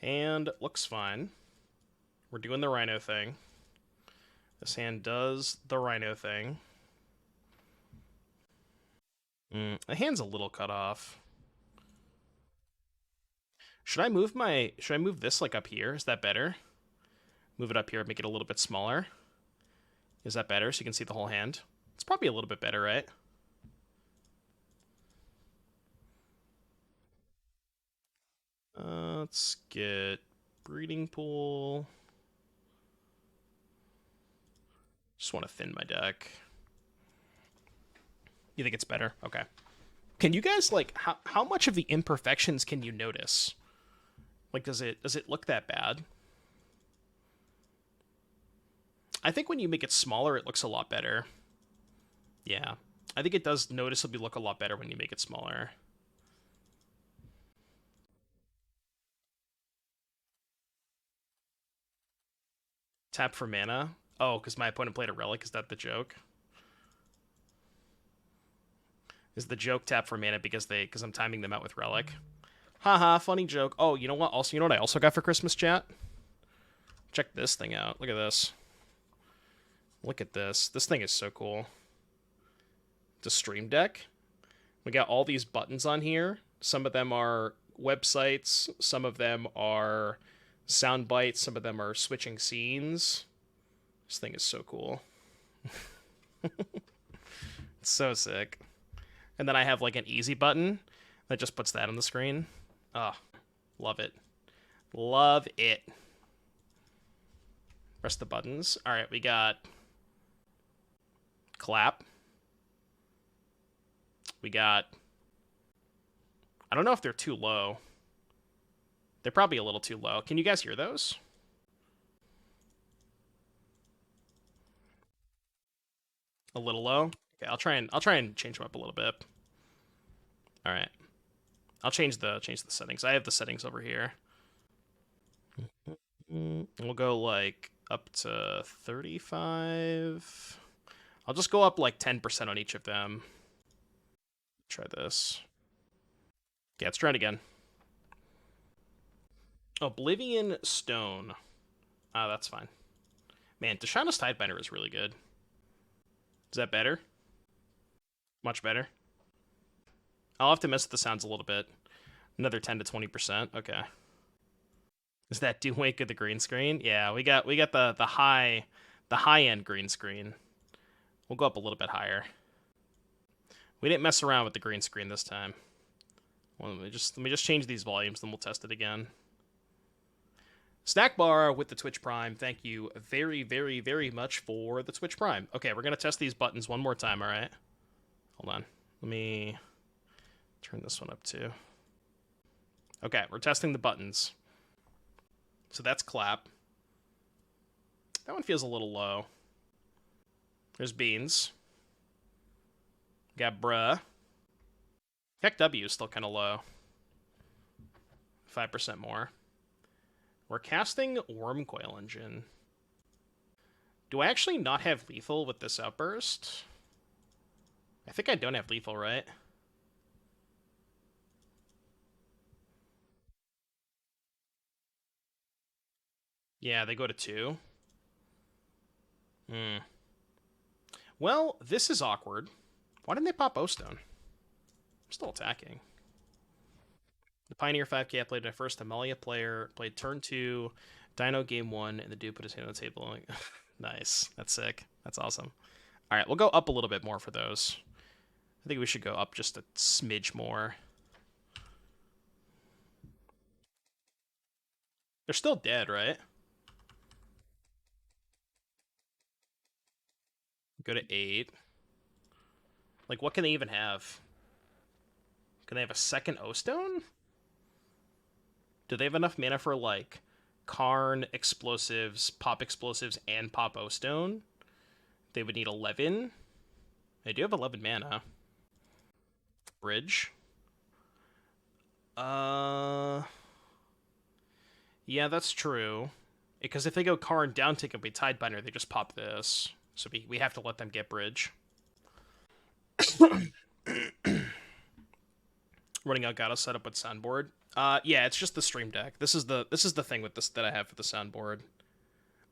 Hand looks fine. We're doing the Rhino thing. This hand does the Rhino thing. The hand's a little cut off. Should I move this like up here? Is that better? Move it up here, make it a little bit smaller. Is that better so you can see the whole hand? It's probably a little bit better, right? Let's get Breeding Pool. Just want to thin my deck. You think it's better? Okay. Can you guys, like, how much of the imperfections can you notice? Like, does it look that bad? I think when you make it smaller, it looks a lot better. Yeah. I think it does noticeably look a lot better when you make it smaller. Tap for mana? Oh, because my opponent played a relic? Is that the joke? Is the joke tap for mana because I'm timing them out with relic? Haha, funny joke. Oh, you know what? Also, you know what I also got for Christmas, chat? Check this thing out. Look at this. Look at this. This thing is so cool. The Stream Deck. We got all these buttons on here. Some of them are websites. Some of them are sound bites. Some of them are switching scenes. This thing is so cool. It's so sick. And then I have like an easy button that just puts that on the screen. Oh, love it. Love it. Press the buttons. All right, we got clap. We got... I don't know if they're too low. They're probably a little too low. Can you guys hear those? A little low? Okay, I'll try and change them up a little bit. All right. I'll change the settings. I have the settings over here. We'll go like up to 35. I'll just go up like 10% on each of them. Try this. Yeah, let's try it again. Oblivion Stone. Ah, that's fine. Man, Tishana's Tidebinder is really good. Is that better? Much better. I'll have to mess with the sounds a little bit. Another 10 to 20%. Okay. Is that Doom Wake of the green screen? Yeah, we got the high end green screen. We'll go up a little bit higher. We didn't mess around with the green screen this time. Well, let me just change these volumes, then we'll test it again. Snackbar with the Twitch Prime. Thank you very, very, very much for the Twitch Prime. Okay, we're gonna test these buttons one more time. All right. Hold on. Let me turn this one up too. Okay, we're testing the buttons. So that's clap. That one feels a little low. There's beans. Got bruh. Heck W is still kind of low. 5% more. We're casting Wormcoil Engine. Do I actually not have lethal with this outburst? I think I don't have lethal, right? Yeah, they go to 2. Well, this is awkward. Why didn't they pop O-Stone? I'm still attacking. The Pioneer 5k I played my first Amelia player, played turn 2, Dino game 1, and the dude put his hand on the table. Nice. That's sick. That's awesome. Alright, we'll go up a little bit more for those. I think we should go up just a smidge more. They're still dead, right? Go to 8. Like, what can they even have? Can they have a second O-Stone? Do they have enough mana for, like, Karn, Explosives, Pop Explosives, and Pop O-Stone? They would need 11. They do have 11 mana. Bridge. Yeah, that's true. Because if they go Karn down tick and be Tidebinder, they just pop this. So we have to let them get bridge. Running out got us set up with Soundboard. Yeah, it's just the stream deck. This is the thing with this that I have for the soundboard.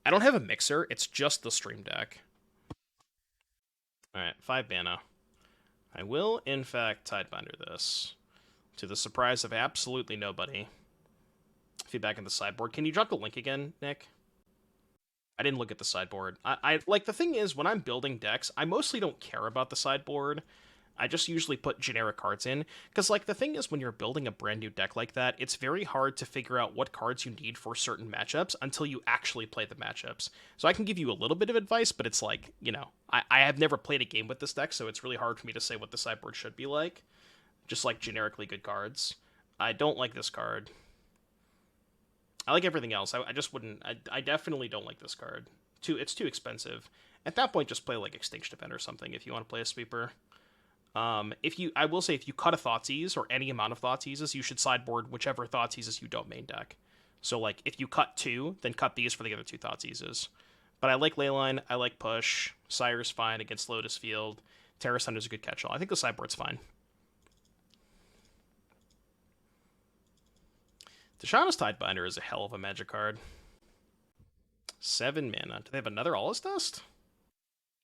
I don't have a mixer. It's just the stream deck. All right, 5 mana. I will, in fact, Tidebinder this, to the surprise of absolutely nobody. Feedback in the sideboard. Can you drop the link again, Nick? I didn't look at the sideboard. I like, the thing is, when I'm building decks, I mostly don't care about the sideboard. I just usually put generic cards in, because, like, the thing is, when you're building a brand new deck like that, it's very hard to figure out what cards you need for certain matchups until you actually play the matchups. So I can give you a little bit of advice, but it's like, you know, I have never played a game with this deck, so it's really hard for me to say what the sideboard should be like. Just, like, generically good cards. I don't like this card. I like everything else. I just wouldn't... I definitely don't like this card. It's too expensive. At that point, just play, like, Extinction Event or something if you want to play a sweeper. I will say, if you cut a Thoughtseize or any amount of Thoughtseizes, you should sideboard whichever Thoughtseizes you don't main deck. So, like, if you cut 2, then cut these for the other 2 Thoughtseizes. But I like Leyline, I like Push, Sire's fine against Lotus Field, Terra Sunder's a good catch-all. I think the sideboard's fine. Tishana's Tidebinder is a hell of a magic card. 7 mana. Do they have another Alla's Dust?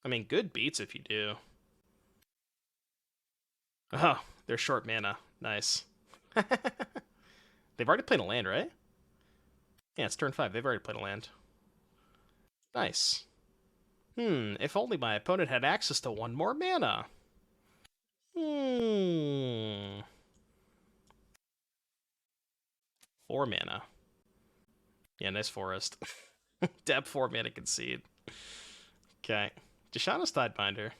I mean, good beats if you do. Oh, they're short mana. Nice. They've already played a land, right? Yeah, it's turn 5. They've already played a land. Nice. If only my opponent had access to 1 more mana. 4 mana. Yeah, nice forest. Deb 4 mana concede. Okay. Tishana's Tidebinder.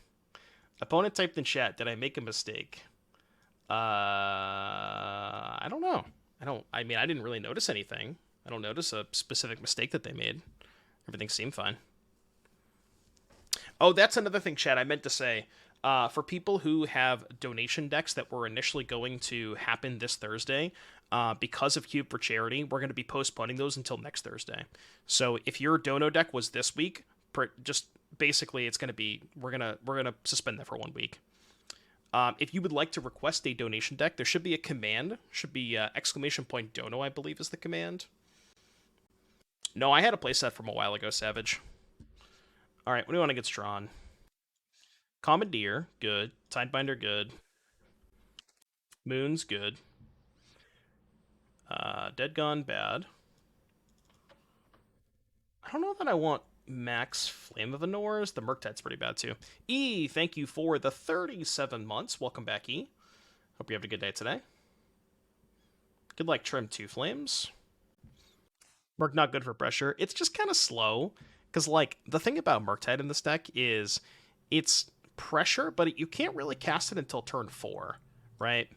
Opponent typed in chat, did I make a mistake? I don't know. I mean, I didn't really notice anything. I don't notice a specific mistake that they made. Everything seemed fine. Oh, that's another thing, chat, I meant to say. For people who have donation decks that were initially going to happen this Thursday, because of Cube for Charity, we're going to be postponing those until next Thursday. So if your dono deck was this week, just basically it's going to be, we're gonna suspend that for 1 week. If you would like to request a donation deck, there should be a command. Should be !dono, I believe is the command. No, I had a playset from a while ago, Savage. All right, what do you want to get drawn? Commandeer, good. Tidebinder, good. Moon's good. Dead Gone, bad. I don't know that I want max Flame of Anors. The Murktide's pretty bad too. E, thank you for the 37 months. Welcome back, E. Hope you have a good day today. Good luck, Trim 2 Flames. Murk not good for pressure. It's just kind of slow. Because, like, the thing about Murktide in this deck is it's pressure, but you can't really cast it until turn 4, right?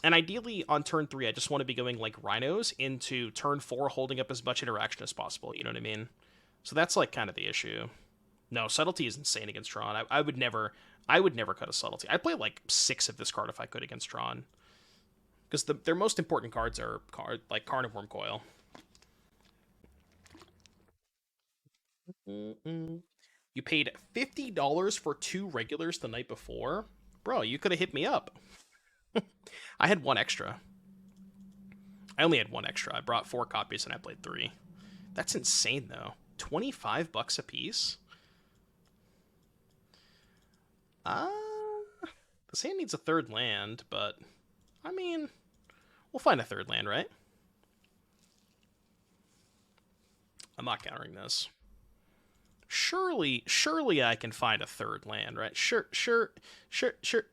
And ideally, on turn 3, I just want to be going, like, Rhinos into turn 4, holding up as much interaction as possible, you know what I mean? So that's, like, kind of the issue. No, Subtlety is insane against Tron. I would never cut a Subtlety. I'd play, like, 6 of this card if I could against Tron. Because their most important cards are, like, Carnivore Coil. You paid $50 for 2 regulars the night before? Bro, you could have hit me up. I had 1 extra. I only had 1 extra. I brought 4 copies and I played 3. That's insane, though. $25 a piece? This hand needs a 3rd land, but... I mean... We'll find a 3rd land, right? I'm not countering this. Surely I can find a 3rd land, right?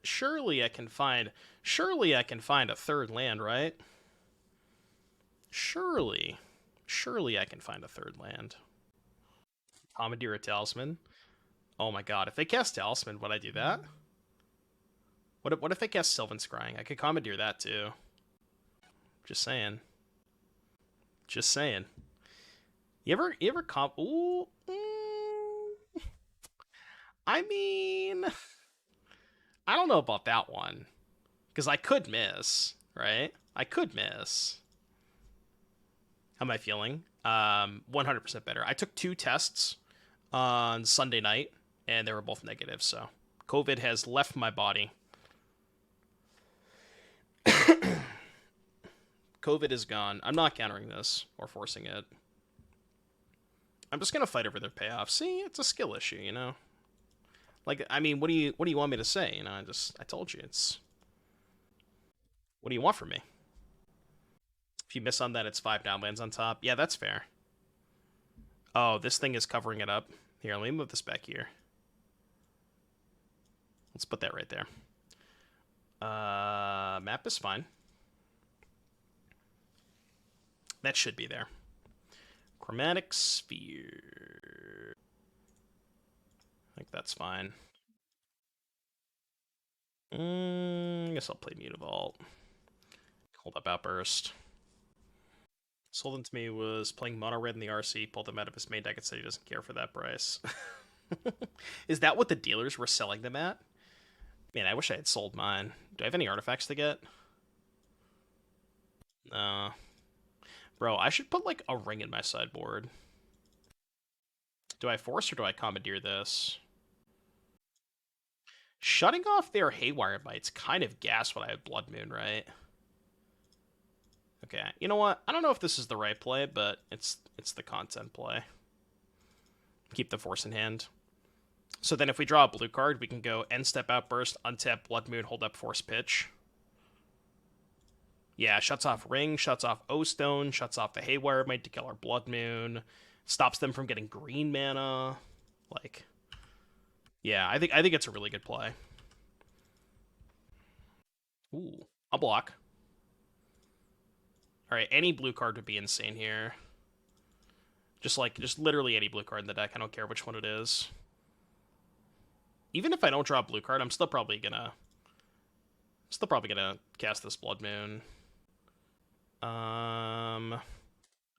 Surely I can find a 3rd land, right? Surely I can find a 3rd land. Commandeer a Talisman. Oh my god, if they cast Talisman, would I do that? What if they cast Sylvan Scrying? I could Commandeer that too. Just saying. You ever ooh. I mean, I don't know about that one. Because I could miss, right? I could miss. How am I feeling? 100% better. I took 2 tests on Sunday night, and they were both negative, so COVID has left my body. COVID is gone. I'm not countering this or forcing it. I'm just gonna fight over their payoff. See, it's a skill issue, you know. Like, I mean, what do you want me to say? You know, I told you it's. What do you want from me? If you miss on that, it's 5 downlands on top. Yeah, that's fair. Oh, this thing is covering it up. Here, let me move this back here. Let's put that right there. Map is fine. That should be there. Chromatic Sphere. I think that's fine. I guess I'll play Mutavault. Hold up Outburst. Sold into me was playing Mono Red in the RC, pulled them out of his main deck and said he doesn't care for that price. Is that what the dealers were selling them at? Man, I wish I had sold mine. Do I have any artifacts to get? No. Bro, I should put, like, a ring in my sideboard. Do I force or do I commandeer this? Shutting off their Haywire Mites kind of gas when I have Blood Moon, right? Okay, you know what? I don't know if this is the right play, but it's the content play. Keep the force in hand. So then if we draw a blue card, we can go end step Outburst, untap Blood Moon, hold up Force Pitch. Yeah, shuts off Ring, shuts off O-Stone, shuts off the Haywire Mite to kill our Blood Moon, stops them from getting green mana. Like, yeah, I think it's a really good play. Ooh, I'll block. Alright, any blue card would be insane here. Just literally any blue card in the deck. I don't care which one it is. Even if I don't draw a blue card, I'm still probably gonna cast this Blood Moon. I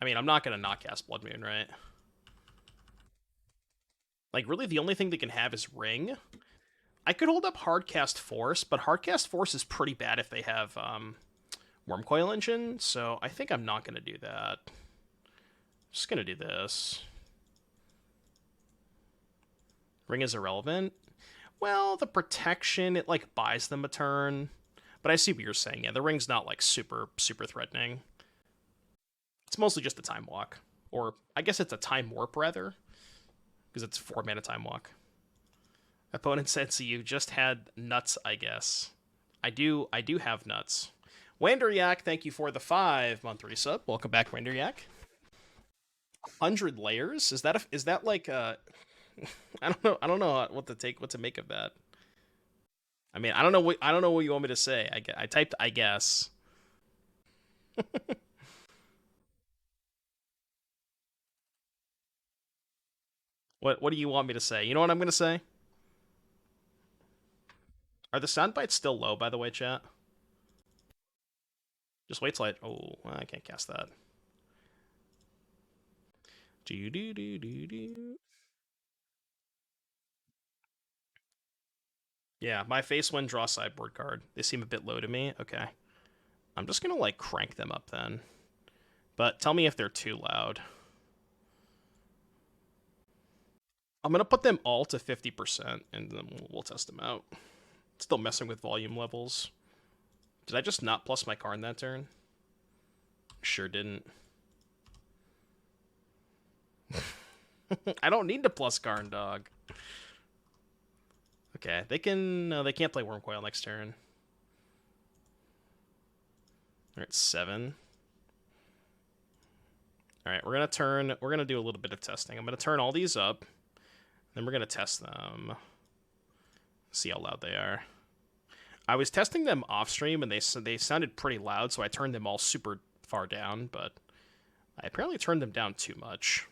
mean, I'm not gonna not cast Blood Moon, right? Like, really, the only thing they can have is Ring. I could hold up Hardcast Force, but Hardcast Force is pretty bad if they have Wormcoil Engine, so I think I'm not gonna do that. I'm just gonna do this. Ring is irrelevant. Well, the protection, it, like, buys them a turn. But I see what you're saying. Yeah, the ring's not, like, super threatening. It's mostly just a Time Walk. Or, I guess it's a Time Warp, rather. Because it's 4 mana Time Walk. Opponent said, so you just had nuts, I guess. I do have nuts. Wanderyak, thank you for the 5-month resub. Welcome back, Wanderyak. 100 layers? Is that like I don't know what to make of that. I mean, I don't know what you want me to say. I typed I guess. What do you want me to say? You know what I'm gonna say? Are the sound bites still low, by the way, chat? Just wait till I can't cast that. Yeah, my face when draw sideboard card. They seem a bit low to me. Okay. I'm just gonna, like, crank them up then. But tell me if they're too loud. I'm gonna put them all to 50%, and then we'll test them out. Still messing with volume levels. Did I just not plus my Karn that turn? Sure didn't. I don't need to plus Karn, dog. Okay, they can't play Wormcoil next turn. They're at 7. Alright, we're gonna do a little bit of testing. I'm gonna turn all these up, then we're gonna test them. See how loud they are. I was testing them off stream and they sounded pretty loud, so I turned them all super far down, but I apparently turned them down too much.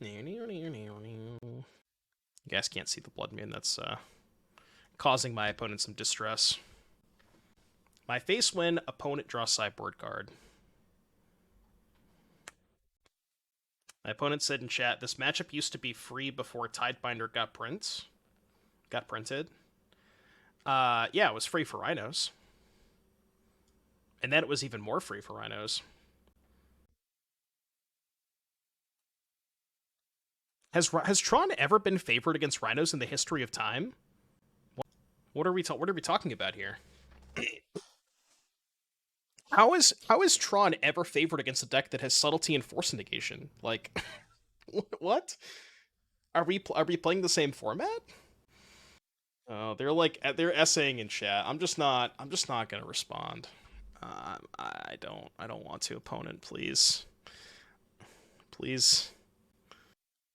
You guys can't see the Blood Moon. That's causing my opponent some distress. My face win, opponent draws sideboard card. My opponent said in chat, this matchup used to be free before Tidebinder got printed. Yeah, it was free for Rhinos. And then it was even more free for Rhinos. Has Tron ever been favored against Rhinos in the history of time? What are we talking about here? How is Tron ever favored against a deck that has Subtlety and Force of Negation? Like, what? Are we playing the same format? Oh, they're essaying in chat. I'm just not gonna respond. I don't want to, opponent. Please, please.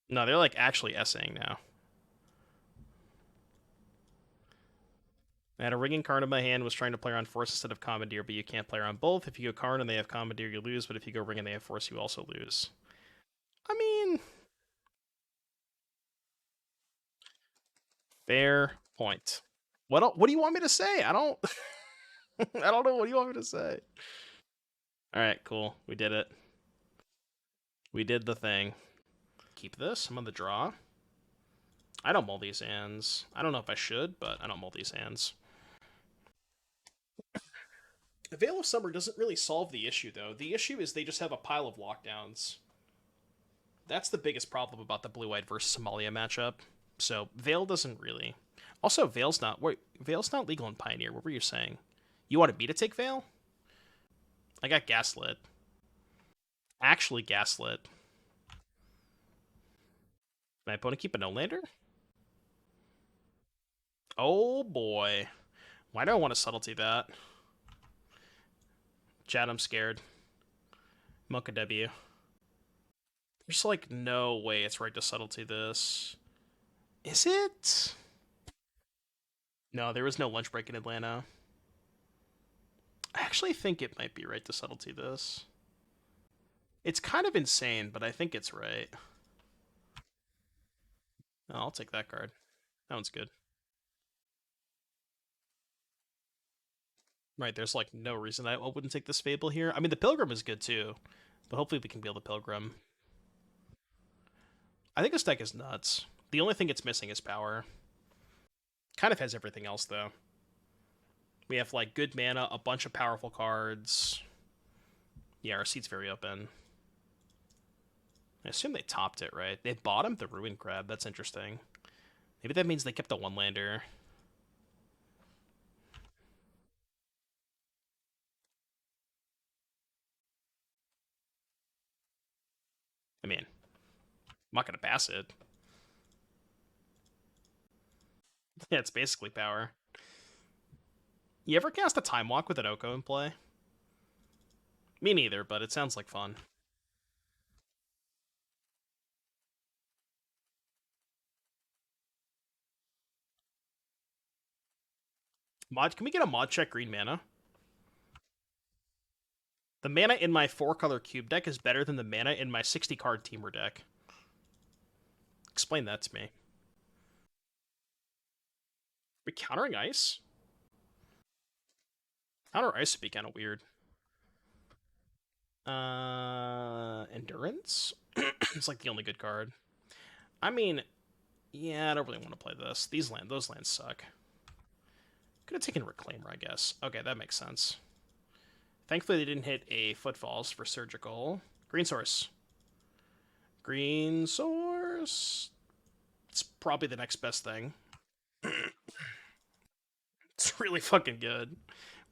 No, they're like actually essaying now. I had a ringing card in my hand, was trying to play around Force instead of Commandeer, but you can't play around both. If you go card and they have Commandeer, you lose, but if you go ring and they have Force, you also lose. I mean, fair point. What do you want me to say? I don't I don't know. What do you want me to say? All right, cool. We did it. We did the thing. Keep this. I'm on the draw. I don't mull these hands. I don't know if I should, but I don't mull these hands. Veil of Summer doesn't really solve the issue, though. The issue is they just have a pile of lockdowns. That's the biggest problem about the blue-white versus Somalia matchup. So Veil doesn't really. Also, Veil's not. Wait, Veil's not legal in Pioneer. What were you saying? You wanted me to take Veil? I got gaslit. Actually gaslit. My opponent keep a no-lander? Oh boy. Why do I want to subtlety that? Chat, I'm scared. Mocha W. There's like no way it's right to subtlety this. Is it? No, there was no lunch break in Atlanta. I actually think it might be right to subtlety this. It's kind of insane, but I think it's right. Oh, I'll take that card. That one's good. Right, there's like no reason I wouldn't take this Fable here. I mean, the Pilgrim is good too, but hopefully we can be able to Pilgrim. I think this deck is nuts. The only thing it's missing is power. Kind of has everything else, though. We have like good mana, a bunch of powerful cards. Yeah, our seat's very open. I assume they topped it, right? They bottomed the Ruin Crab. That's interesting. Maybe that means they kept the one-lander. I mean, I'm not going to pass it. Yeah, it's basically power. You ever cast a Time Walk with an Oko in play? Me neither, but it sounds like fun. Mod, can we get a mod check green mana? The mana in my 4-color cube deck is better than the mana in my 60-card teamer deck. Explain that to me. Are we countering ice? Counter ice would be kind of weird. Endurance? It's like the only good card. I mean, yeah, I don't really want to play this. Those lands suck. Could have taken Reclaimer, I guess. Okay, that makes sense. Thankfully, they didn't hit a Footfalls for Surgical. Green Source. Green Source. It's probably the next best thing. It's really fucking good.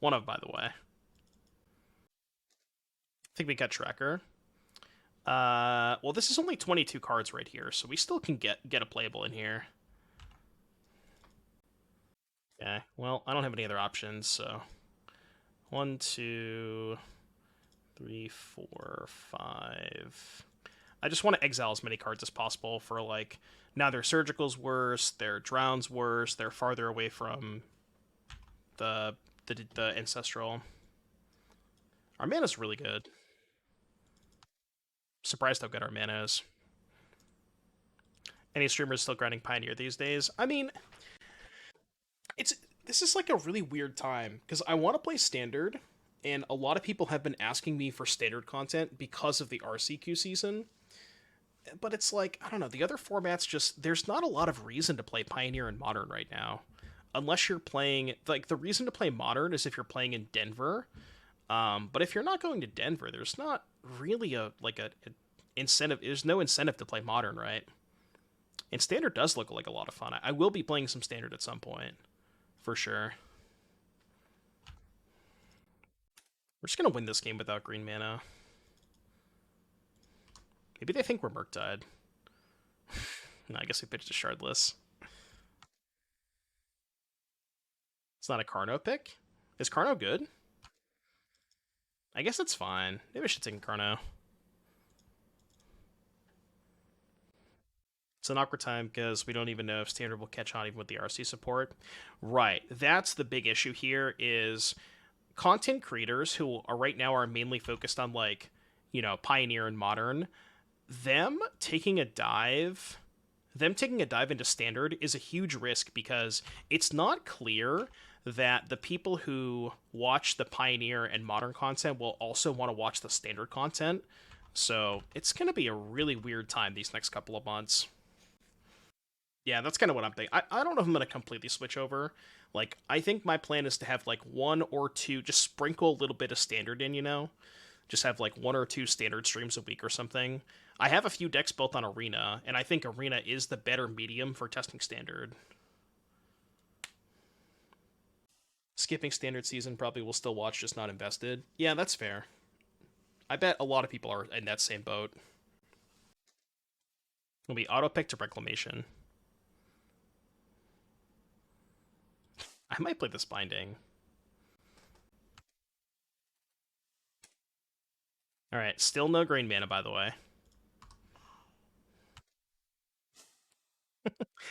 One of, by the way. I think we got Tracker. Well, this is only 22 cards right here, so we still can get a playable in here. Okay, well, I don't have any other options, so 1, 2, 3, 4, 5. I just want to exile as many cards as possible for like now their Surgical's worse, their Drown's worse, they're farther away from the Ancestral. Our mana's really good. Surprised how good our mana is. Any streamers still grinding Pioneer these days? I mean, this is like a really weird time because I want to play Standard, and a lot of people have been asking me for Standard content because of the RCQ season. But it's like, I don't know, the other formats just, there's not a lot of reason to play Pioneer and Modern right now. Unless you're playing, like, the reason to play Modern is if you're playing in Denver. But if you're not going to Denver, there's not really a incentive. There's no incentive to play Modern, right? And Standard does look like a lot of fun. I will be playing some Standard at some point, for sure. We're just gonna win this game without green mana. Maybe they think we're Murktide. No, I guess we pitched a Shardless. It's not a Carno pick? Is Carno good? I guess it's fine. Maybe I should take Carno. It's an awkward time because we don't even know if Standard will catch on even with the RC support. Right. That's the big issue here is content creators who are right now are mainly focused on like, Pioneer and Modern. Them taking a dive into Standard is a huge risk because it's not clear that the people who watch the Pioneer and Modern content will also want to watch the Standard content. So it's going to be a really weird time these next couple of months. Yeah, that's kind of what I'm thinking. I don't know if I'm going to completely switch over. Like, I think my plan is to have, like, one or two, just sprinkle a little bit of Standard in. Just have, like, one or two Standard streams a week or something. I have a few decks built on Arena, and I think Arena is the better medium for testing Standard. Skipping Standard season probably will still watch, just not invested. Yeah, that's fair. I bet a lot of people are in that same boat. It'll be auto-pick to Reclamation. I might play this Binding. Alright, still no green mana, by the way.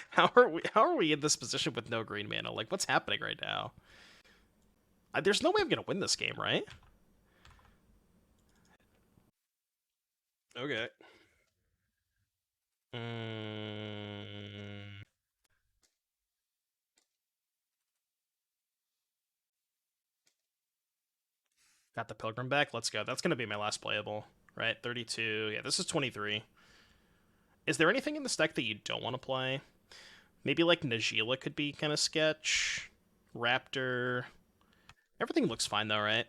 How are we in this position with no green mana? Like, what's happening right now? There's no way I'm gonna win this game, right? Okay. Got the Pilgrim back. Let's go. That's gonna be my last playable, right? 32. Yeah, this is 23. Is there anything in this deck that you don't want to play? Maybe like Najila could be kind of sketch. Raptor. Everything looks fine though, right?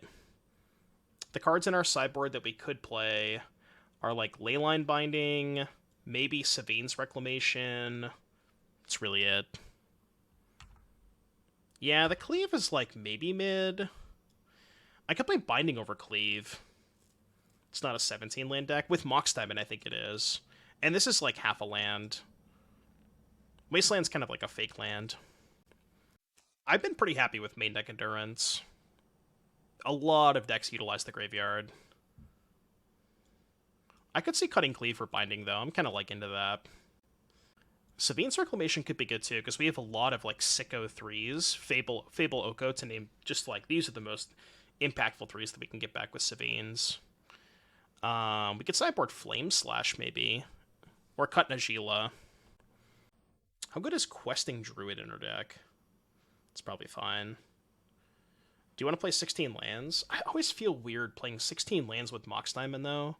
The cards in our sideboard that we could play are like Leyline Binding, maybe Savine's Reclamation. That's really it. Yeah, the Cleave is like maybe mid. I could play Binding over Cleave. It's not a 17 land deck. With Mox Diamond, I think it is. And this is like half a land. Wasteland's kind of like a fake land. I've been pretty happy with main deck Endurance. A lot of decks utilize the graveyard. I could see cutting Cleave for Binding, though. I'm kind of like into that. Savine's Reclamation could be good, too, because we have a lot of, like, sicko 3s. Fable Oko to name just, like, these are the most impactful 3s that we can get back with Savine's. We could sideboard Flame Slash, maybe. Or cut Najila. How good is Questing Druid in our deck? It's probably fine. Do you want to play 16 lands? I always feel weird playing 16 lands with Mox Diamond, though.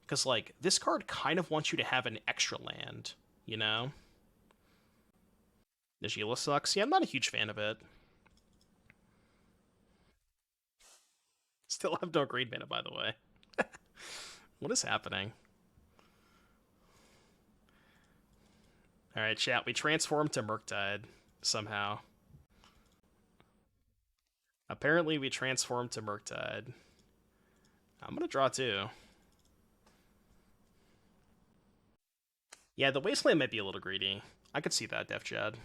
Because, like, this card kind of wants you to have an extra land, you know? Najila sucks. Yeah, I'm not a huge fan of it. Still have no green mana, by the way. What is happening? Alright, chat. We transformed to Murktide somehow. Apparently, we transformed to Murktide. I'm gonna draw two. Yeah, the Wasteland might be a little greedy. I could see that, Def Chad.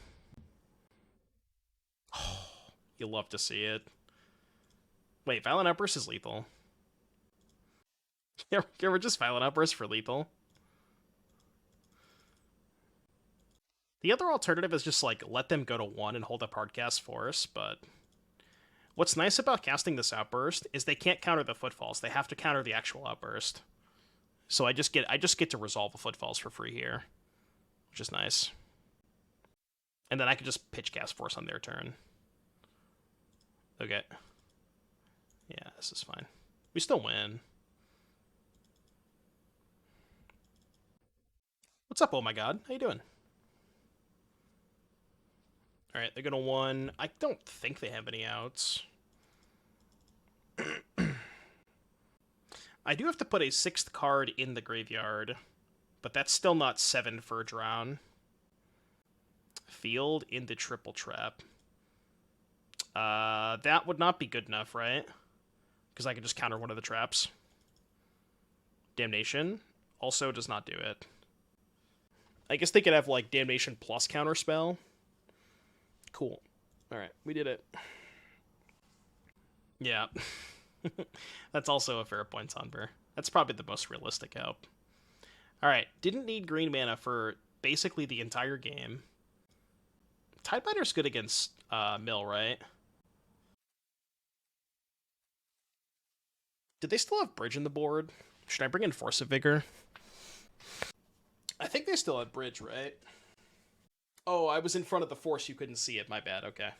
Oh, you'll love to see it. Wait, Violent Outburst is lethal. Can we just Violent Outburst for lethal? The other alternative is just, like, let them go to 1 and hold up Hardcast Force, but... What's nice about casting this Outburst is they can't counter the Footfalls. They have to counter the actual Outburst. So I just get to resolve the Footfalls for free here, which is nice. And then I could just pitch cast Force on their turn. Okay. Yeah, this is fine. We still win. What's up, oh my god? How you doing? Alright, they're gonna 1. I don't think they have any outs. I do have to put a 6th card in the graveyard, but that's still not 7 for a drown. Field in the triple trap. That would not be good enough, right? because I can just counter one of the traps. Damnation also does not do it. I guess they could have, like, Damnation plus Counterspell. Cool. Alright, we did it. Yeah. That's also a fair point, Sonber. That's probably the most realistic out. Alright, didn't need green mana for basically the entire game. Tidebinder's good against Mill, right? Did they still have Bridge in the board? Should I bring in Force of Vigor? I think they still had Bridge, right? Oh, I was in front of the Force, you couldn't see it, my bad, okay.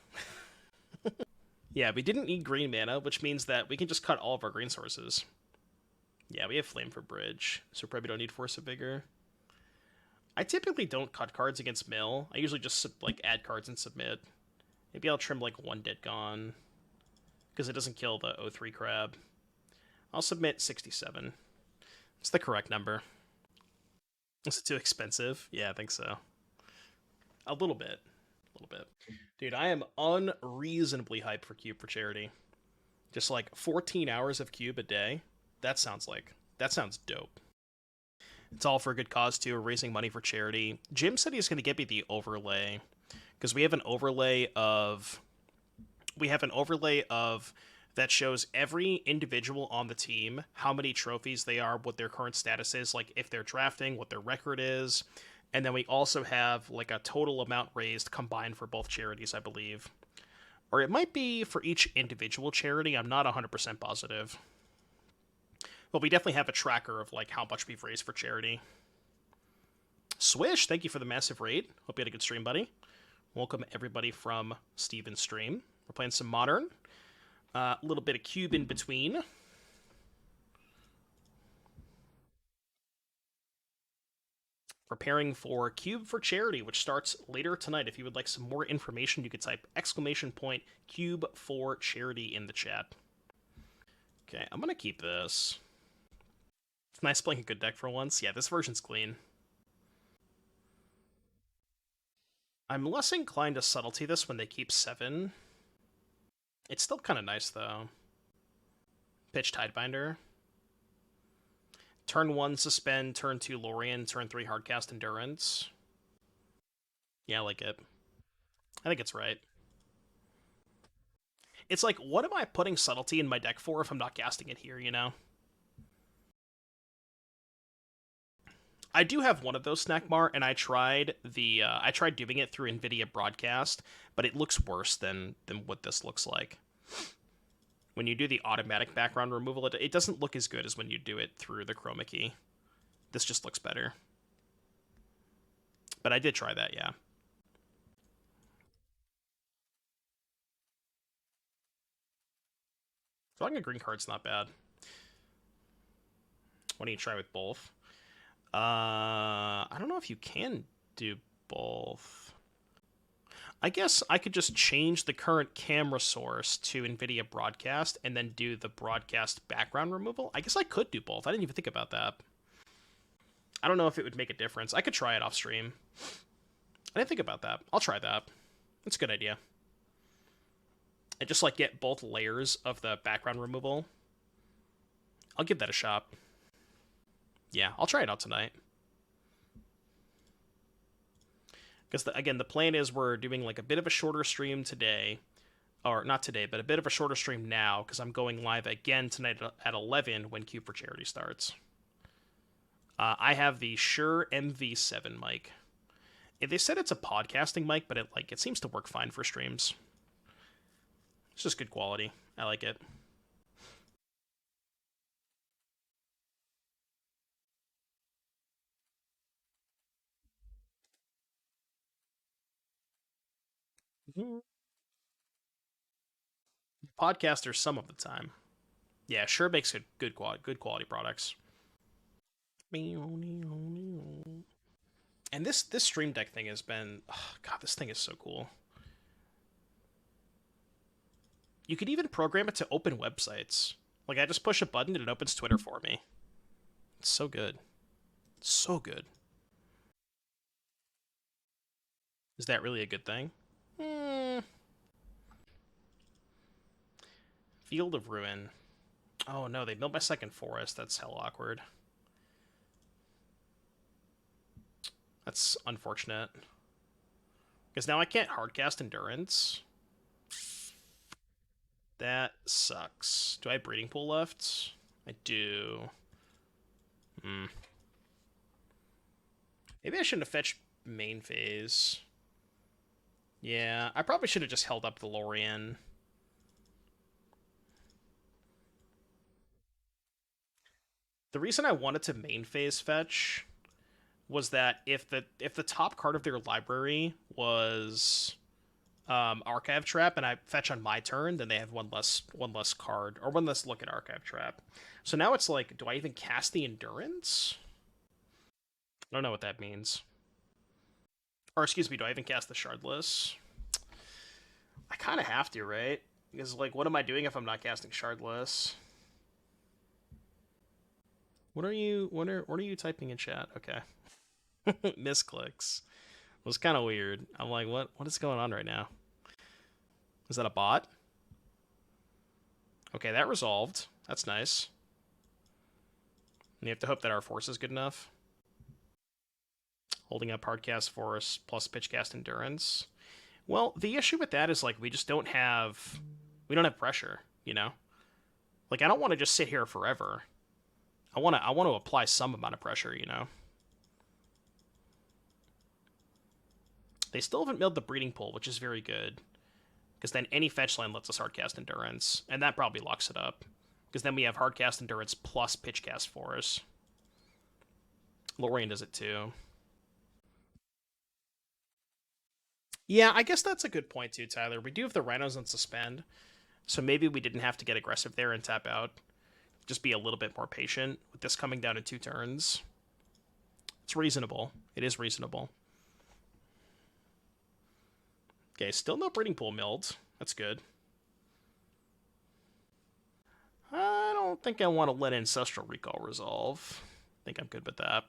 Yeah, we didn't need green mana, which means that we can just cut all of our green sources. Yeah, we have Flame for Bridge, so we probably don't need Force of Vigor. I typically don't cut cards against Mill. I usually just, like, add cards and submit. Maybe I'll trim, like, one Dead Gone, because it doesn't kill the 0-3 crab. I'll submit 67. It's the correct number. Is it too expensive? Yeah, I think so. A little bit. A little bit. Dude, I am unreasonably hyped for Cube for charity. Just like 14 hours of Cube a day. That sounds dope. It's all for a good cause too. We're raising money for charity. Jim said he's going to get me the overlay, because we have an overlay of that shows every individual on the team, how many trophies they are, what their current status is, like if they're drafting, what their record is. And then we also have like a total amount raised combined for both charities, I believe. Or it might be for each individual charity, I'm not 100% positive. But we definitely have a tracker of like how much we've raised for charity. Swish, thank you for the massive raid. Hope you had a good stream, buddy. Welcome everybody from Steven's stream. We're playing some Modern. A little bit of Cube in between. Preparing for Cube for Charity, which starts later tonight. If you would like some more information, you could type !Cube for Charity in the chat. Okay, I'm going to keep this. It's nice playing a good deck for once. Yeah, this version's clean. I'm less inclined to Subtlety this when they keep 7. It's still kind of nice, though. Pitch Tidebinder. Turn 1, Suspend. Turn 2, Lrien. Turn 3, Hardcast Endurance. Yeah, I like it. I think it's right. It's like, what am I putting Subtlety in my deck for if I'm not casting it here, you know? I do have one of those, Snackmar, and I tried doing it through NVIDIA Broadcast, but it looks worse than what this looks like. When you do the automatic background removal, it doesn't look as good as when you do it through the chroma key. This just looks better. But I did try that, yeah. Drawing a green card's not bad. Why don't you try with both? I don't know if you can do both. I guess I could just change the current camera source to NVIDIA Broadcast and then do the broadcast background removal. I guess I could do both. I didn't even think about that. I don't know if it would make a difference. I could try it off stream. I didn't think about that. I'll try that. That's a good idea. And just like get both layers of the background removal. I'll give that a shot. Yeah, I'll try it out tonight. Because, again, the plan is we're doing like a bit of a shorter stream today. Or not today, but a bit of a shorter stream now, because I'm going live again tonight at 11 when Cube for Charity starts. I have the Shure MV7 mic. They said it's a podcasting mic, but it seems to work fine for streams. It's just good quality. I like it. Podcasters some of the time. Yeah, Shure makes good quality products. And this Stream Deck thing has been... Oh, God, this thing is so cool. You could even program it to open websites. Like, I just push a button and it opens Twitter for me. It's so good. So good. Is that really a good thing? Field of Ruin. Oh no, they built my second forest. That's hell awkward. That's unfortunate. Because now I can't hardcast Endurance. That sucks. Do I have Breeding Pool left? I do. Maybe I shouldn't have fetched main phase. Yeah, I probably should have just held up the Lrien. The reason I wanted to main phase fetch was that if the top card of their library was Archive Trap and I fetch on my turn, then they have one less card or one less look at Archive Trap. So now it's like, do I even cast the Endurance? I don't know what that means. Or excuse me, do I even cast the Shardless? I kind of have to, right? Because like, what am I doing if I'm not casting Shardless? What are you typing in chat? Okay. Misclicks. It was kind of weird. I'm like, what is going on right now? Is that a bot? Okay, that resolved. That's nice. And you have to hope that our force is good enough. Holding up Hardcast Force plus Pitchcast Endurance. Well, the issue with that is like we don't have pressure, you know? Like I don't want to just sit here forever. I want to apply some amount of pressure, you know? They still haven't milled the Breeding Pool, which is very good. Because then any fetch land lets us hardcast Endurance, and that probably locks it up. Because then we have hardcast Endurance plus Pitchcast Force. Lrien does it too. Yeah, I guess that's a good point too, Tyler. We do have the Rhinos on suspend, so maybe we didn't have to get aggressive there and tap out. Just be a little bit more patient with this coming down in 2 turns. It's reasonable. It is reasonable. Okay, still no Breeding Pool milled. That's good. I don't think I want to let Ancestral Recall resolve. I think I'm good with that.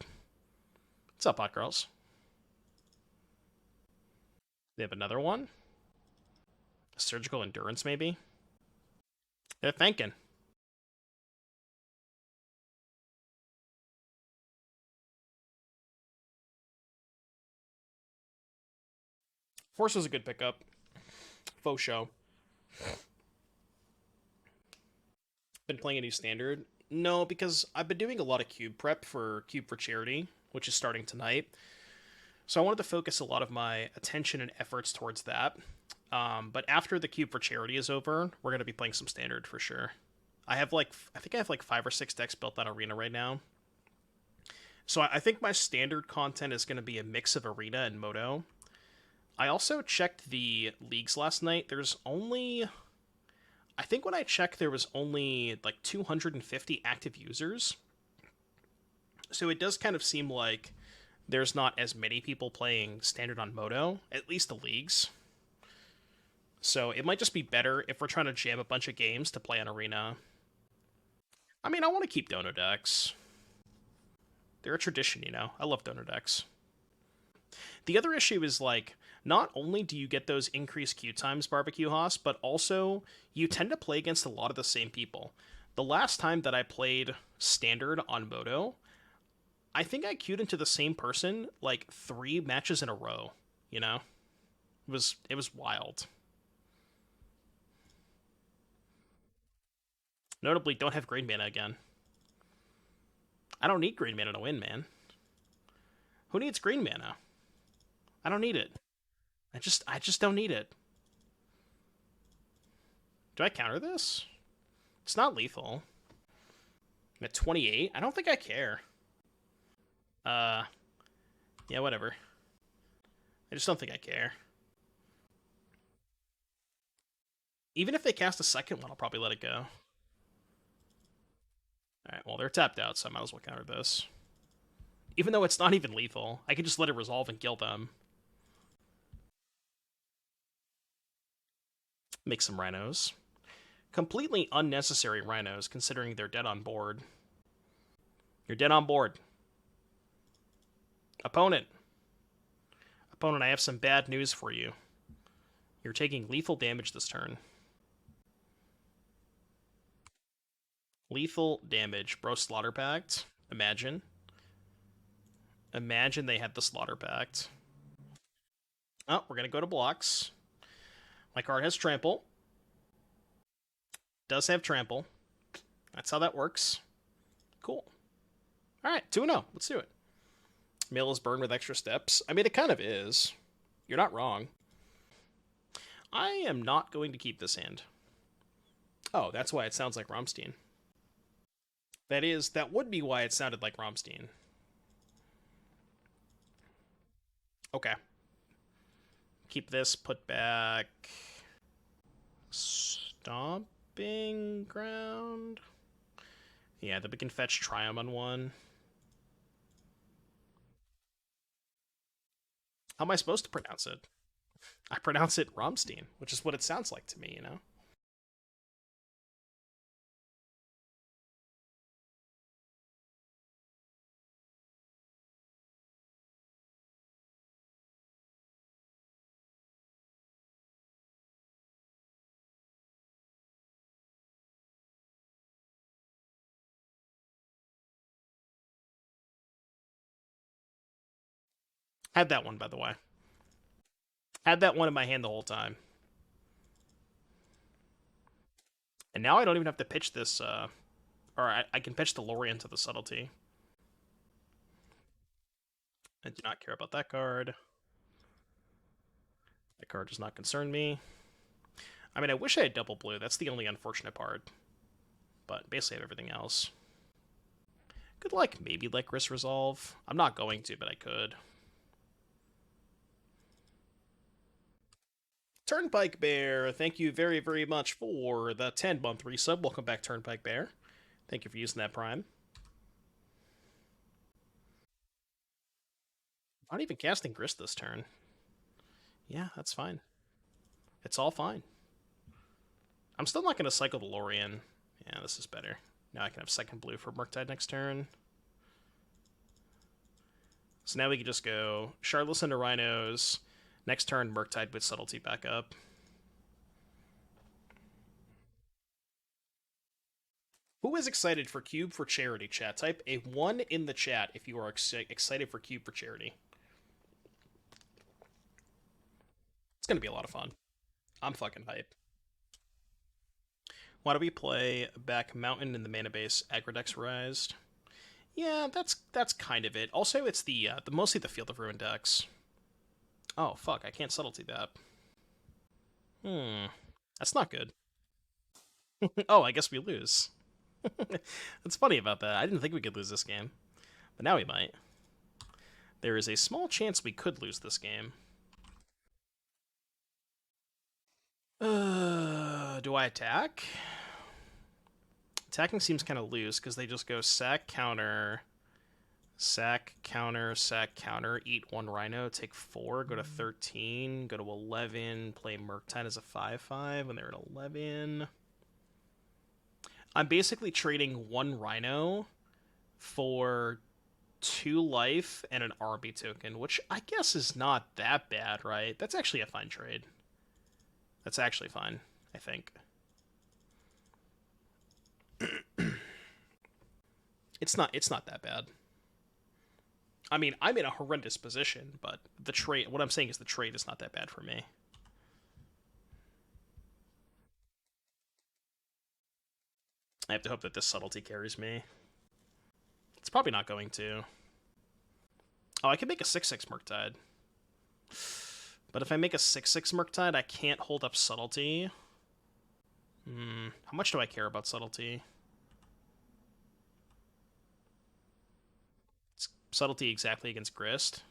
What's up, hot girls? They have another one? Surgical Endurance, maybe? They're thinking. Force was a good pickup. Faux show. Been playing a new standard? No, because I've been doing a lot of cube prep for Cube for Charity, which is starting tonight. So I wanted to focus a lot of my attention and efforts towards that. But after the Cube for Charity is over, we're going to be playing some standard for sure. I think I have like 5 or 6 decks built on Arena right now. So I think my standard content is going to be a mix of Arena and Moto. I also checked the leagues last night. I think when I checked, there was only like 250 active users. So it does kind of seem like there's not as many people playing standard on Moto, at least the leagues. So it might just be better if we're trying to jam a bunch of games to play on Arena. I mean, I want to keep Dono decks. They're a tradition, you know? I love Dono decks. The other issue is, like, not only do you get those increased queue times, Barbecue Hoss, but also you tend to play against a lot of the same people. The last time that I played Standard on Moto, I think I queued into the same person, like, 3 matches in a row, you know? It was wild. Notably, don't have green mana again. I don't need green mana to win, man. Who needs green mana? I don't need it. I just don't need it. Do I counter this? It's not lethal. I'm at 28? I don't think I care. Yeah, whatever. I just don't think I care. Even if they cast a second one, I'll probably let it go. Alright, well, they're tapped out, so I might as well counter this. Even though it's not even lethal, I can just let it resolve and kill them. Make some Rhinos. Completely unnecessary Rhinos, considering they're dead on board. You're dead on board. Opponent. Opponent, I have some bad news for you. You're taking lethal damage this turn. Lethal damage. Bro, Slaughter Pact. Imagine. Imagine they had the Slaughter Pact. Oh, we're going to go to blocks. My card has Trample. Does have Trample. That's how that works. Cool. Alright, 2-0. Let's do it. Mill is burned with extra steps. I mean, it kind of is. You're not wrong. I am not going to keep this hand. Oh, that's why it sounds like Romstein. That would be why it sounded like Romstein. Okay. Keep this, put back... Stomping Ground? Yeah, then we can fetch Triome on one. How am I supposed to pronounce it? I pronounce it Romstein, which is what it sounds like to me, you know? Had that one, by the way. Had that one in my hand the whole time. And now I don't even have to pitch this, or I can pitch the Lrien to the Subtlety. I do not care about that card. That card does not concern me. I mean, I wish I had double blue. That's the only unfortunate part. But basically I have everything else. Could, like, maybe let Risk Resolve. I'm not going to, but I could. Turnpike Bear, thank you very, very much for the 10-month resub. Welcome back, Turnpike Bear. Thank you for using that Prime. Not even casting Grist this turn. Yeah, that's fine. It's all fine. I'm still not going to cycle the Lrien. Yeah, this is better. Now I can have second blue for Murktide next turn. So now we can just go Shardless into Rhinos. Next turn, Murktide with Subtlety back up. Who is excited for Cube for Charity, chat? Type a 1 in the chat if you are excited for Cube for Charity. It's going to be a lot of fun. I'm fucking hyped. Why do we play back Mountain in the mana base Aggro-Dex Rized? Yeah, that's kind of it. Also, it's the mostly the Field of Ruin decks. Oh, fuck, I can't Subtlety that. That's not good. Oh, I guess we lose. That's funny about that. I didn't think we could lose this game. But now we might. There is a small chance we could lose this game. Do I attack? Attacking seems kind of loose because they just go sack, counter, eat one Rhino, take 4, go to 13, go to 11, play Murktide as a 5/5 when they're at 11. I'm basically trading 1 Rhino for 2 life and an RB token, which I guess is not that bad, right? That's actually a fine trade. That's actually fine, I think. It's not that bad. I mean, I'm in a horrendous position, but the trade, what I'm saying is the trade is not that bad for me. I have to hope that this Subtlety carries me. It's probably not going to. Oh, I could make a 6/6 Murktide. But if I make a 6/6 Murktide, I can't hold up Subtlety. How much do I care about Subtlety? It's Subtlety exactly against Grist.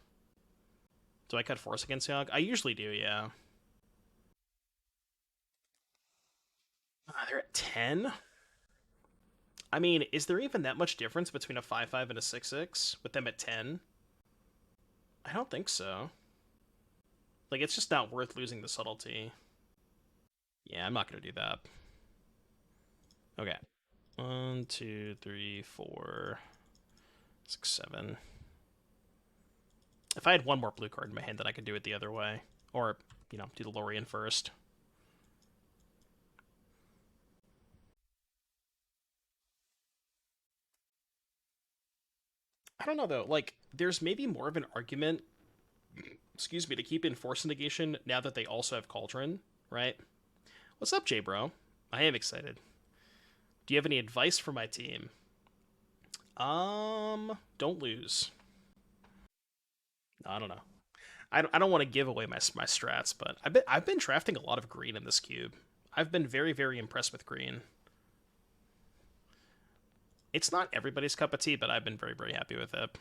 Do I cut Force against Yogg? I usually do, yeah. They're at 10? I mean, is there even that much difference between a 5/5 and a 6/6 with them at 10? I don't think so. Like, it's just not worth losing the Subtlety. Yeah, I'm not going to do that. Okay. 1, 2, 3, 4, 6, 7. If I had one more blue card in my hand, then I could do it the other way. Or, you know, do the Lrien first. I don't know though. Like, there's maybe more of an argument, excuse me, to keep in Force of Negation now that they also have Cauldron, right? What's up, J Bro? I am excited. Do you have any advice for my team? Don't lose. I don't know. I don't want to give away my strats, but I've been drafting a lot of green in this cube. I've been very impressed with green. It's not everybody's cup of tea, but I've been very happy with it.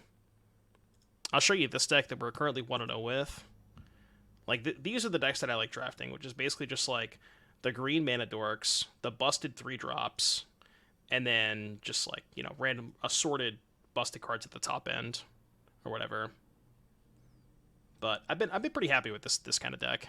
I'll show you this deck that we're currently 1-0 with. Like, these are the decks that I like drafting, which is basically just like the green mana dorks, the busted 3-drops, and then just like, you know, random assorted busted cards at the top end or whatever. But I've been pretty happy with this kind of deck.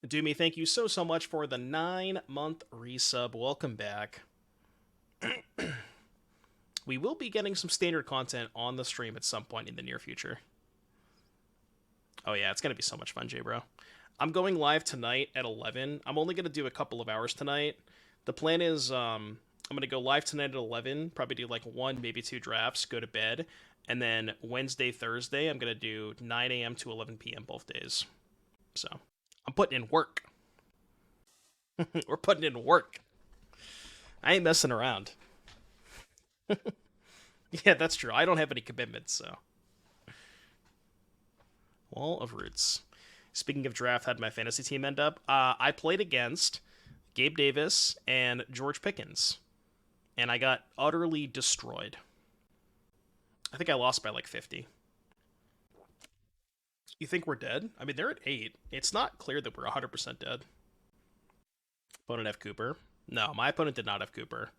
Doomy, thank you so much for the 9-month resub. Welcome back. We will be getting some standard content on the stream at some point in the near future. Oh yeah, it's gonna be so much fun, J Bro. I'm going live tonight at 11. I'm only gonna do a couple of hours tonight. The plan is I'm gonna go live tonight at 11. Probably do like 1, maybe 2 drafts. Go to bed, and then Wednesday, Thursday, I'm gonna do 9 a.m. to 11 p.m. both days. So I'm putting in work. We're putting in work. I ain't messing around. Yeah, that's true. I don't have any commitments, so. Wall of Roots. Speaking of draft, how'd my fantasy team end up? I played against Gabe Davis and George Pickens, and I got utterly destroyed. I think I lost by like 50. You think we're dead? I mean, they're at 8. It's not clear that we're 100% dead. Opponent have Cooper. No, my opponent did not have Cooper.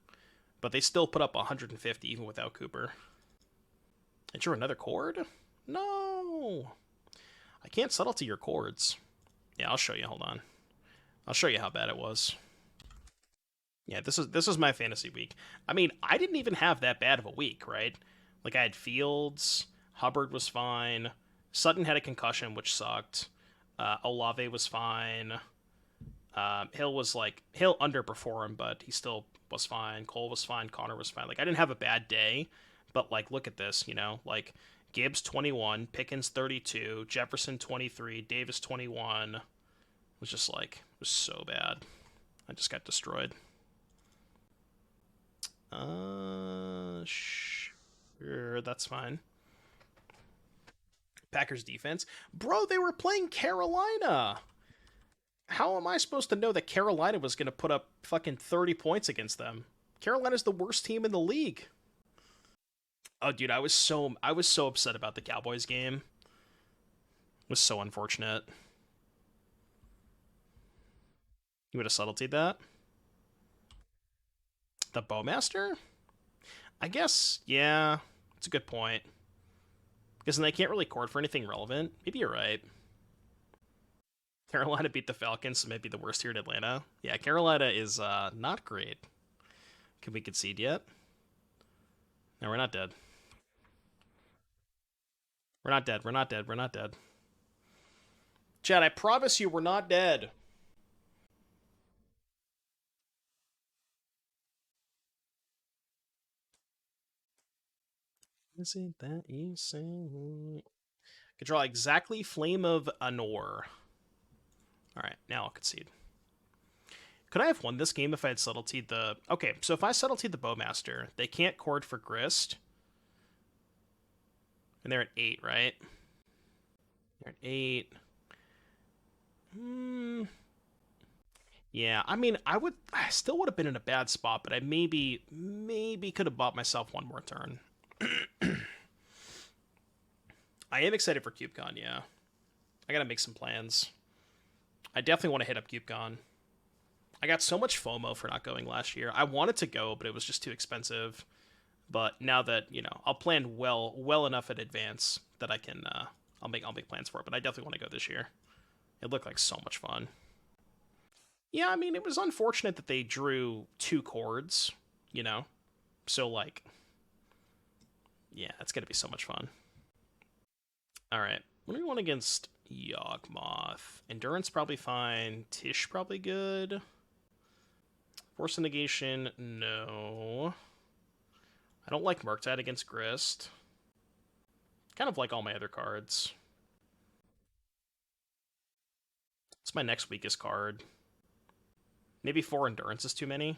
But they still put up 150 even without Cooper. And you're another chord? No! I can't subtlety your chords. Yeah, I'll show you. Hold on. I'll show you how bad it was. Yeah, this is my fantasy week. I mean, I didn't even have that bad of a week, right? Like, I had Fields, Hubbard was fine, Sutton had a concussion, which sucked, Olave was fine, Hill underperformed, but he still was fine, Cole was fine, Connor was fine. Like, I didn't have a bad day, but, like, look at this, you know? Like, Gibbs 21, Pickens 32, Jefferson 23, Davis 21. It was just like, it was so bad. I just got destroyed. Sure, that's fine. Packers defense. Bro, they were playing Carolina. How am I supposed to know that Carolina was going to put up fucking 30 points against them? Carolina's the worst team in the league. Oh, dude, I was so upset about the Cowboys game. It was so unfortunate. You would have subtletied that? The Bowmaster? I guess, yeah. It's a good point. Because then they can't really court for anything relevant. Maybe you're right. Carolina beat the Falcons, so maybe the worst here in Atlanta. Yeah, Carolina is not great. Can we concede yet? No, we're not dead. We're not dead. We're not dead. We're not dead. Chad, I promise you we're not dead. Is it that you say? Could draw exactly Flame of Anor. Alright, now I'll concede. Could I have won this game if I had subtletied the... Okay, so if I subtletied the Bowmaster, they can't chord for Grist. And they're at 8, right? They're at 8. Yeah, I mean, I still would have been in a bad spot, but I maybe could have bought myself one more turn. I am excited for CubeCon, yeah. I gotta make some plans. I definitely want to hit up CubeCon. I got so much FOMO for not going last year. I wanted to go, but it was just too expensive. But now that, you know, I'll plan well enough in advance that I can, I'll make plans for it. But I definitely want to go this year. It looked like so much fun. Yeah, I mean, it was unfortunate that they drew 2 chords, you know? So, like, yeah, it's going to be so much fun. All right. What do we want against Yawgmoth. Endurance probably fine. Tish probably good. Force of Negation, no. I don't like Murktide against Grist. Kind of like all my other cards. It's my next weakest card. Maybe 4 Endurance is too many.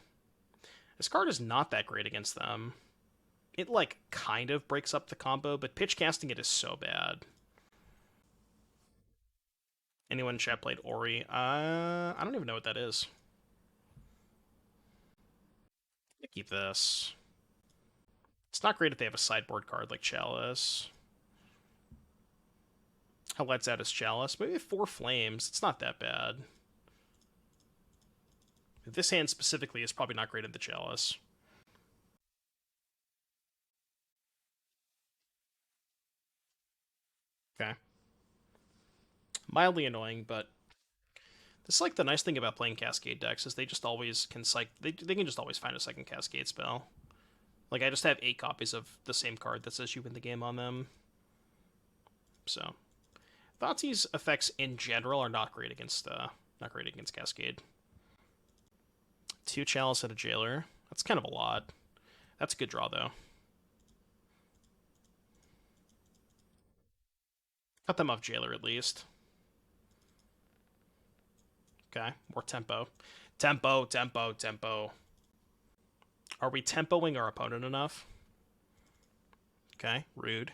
This card is not that great against them. It, like, kind of breaks up the combo, but pitch casting it is so bad. Anyone in chat played Ori? I don't even know what that is. I'm gonna keep this. It's not great if they have a sideboard card like Chalice. How lights out is Chalice? Maybe 4 Flames. It's not that bad. This hand specifically is probably not great in the Chalice. Okay. Mildly annoying, but this is like the nice thing about playing Cascade decks is they just always can they can just always find a second Cascade spell. Like I just have 8 copies of the same card that says you win the game on them. So Thoughtseize effects in general are not great against Cascade. 2 Chalice and a Jailer. That's kind of a lot. That's a good draw though. Cut them off Jailer at least. Okay, more tempo. Tempo, tempo, tempo. Are we tempoing our opponent enough? Okay, rude.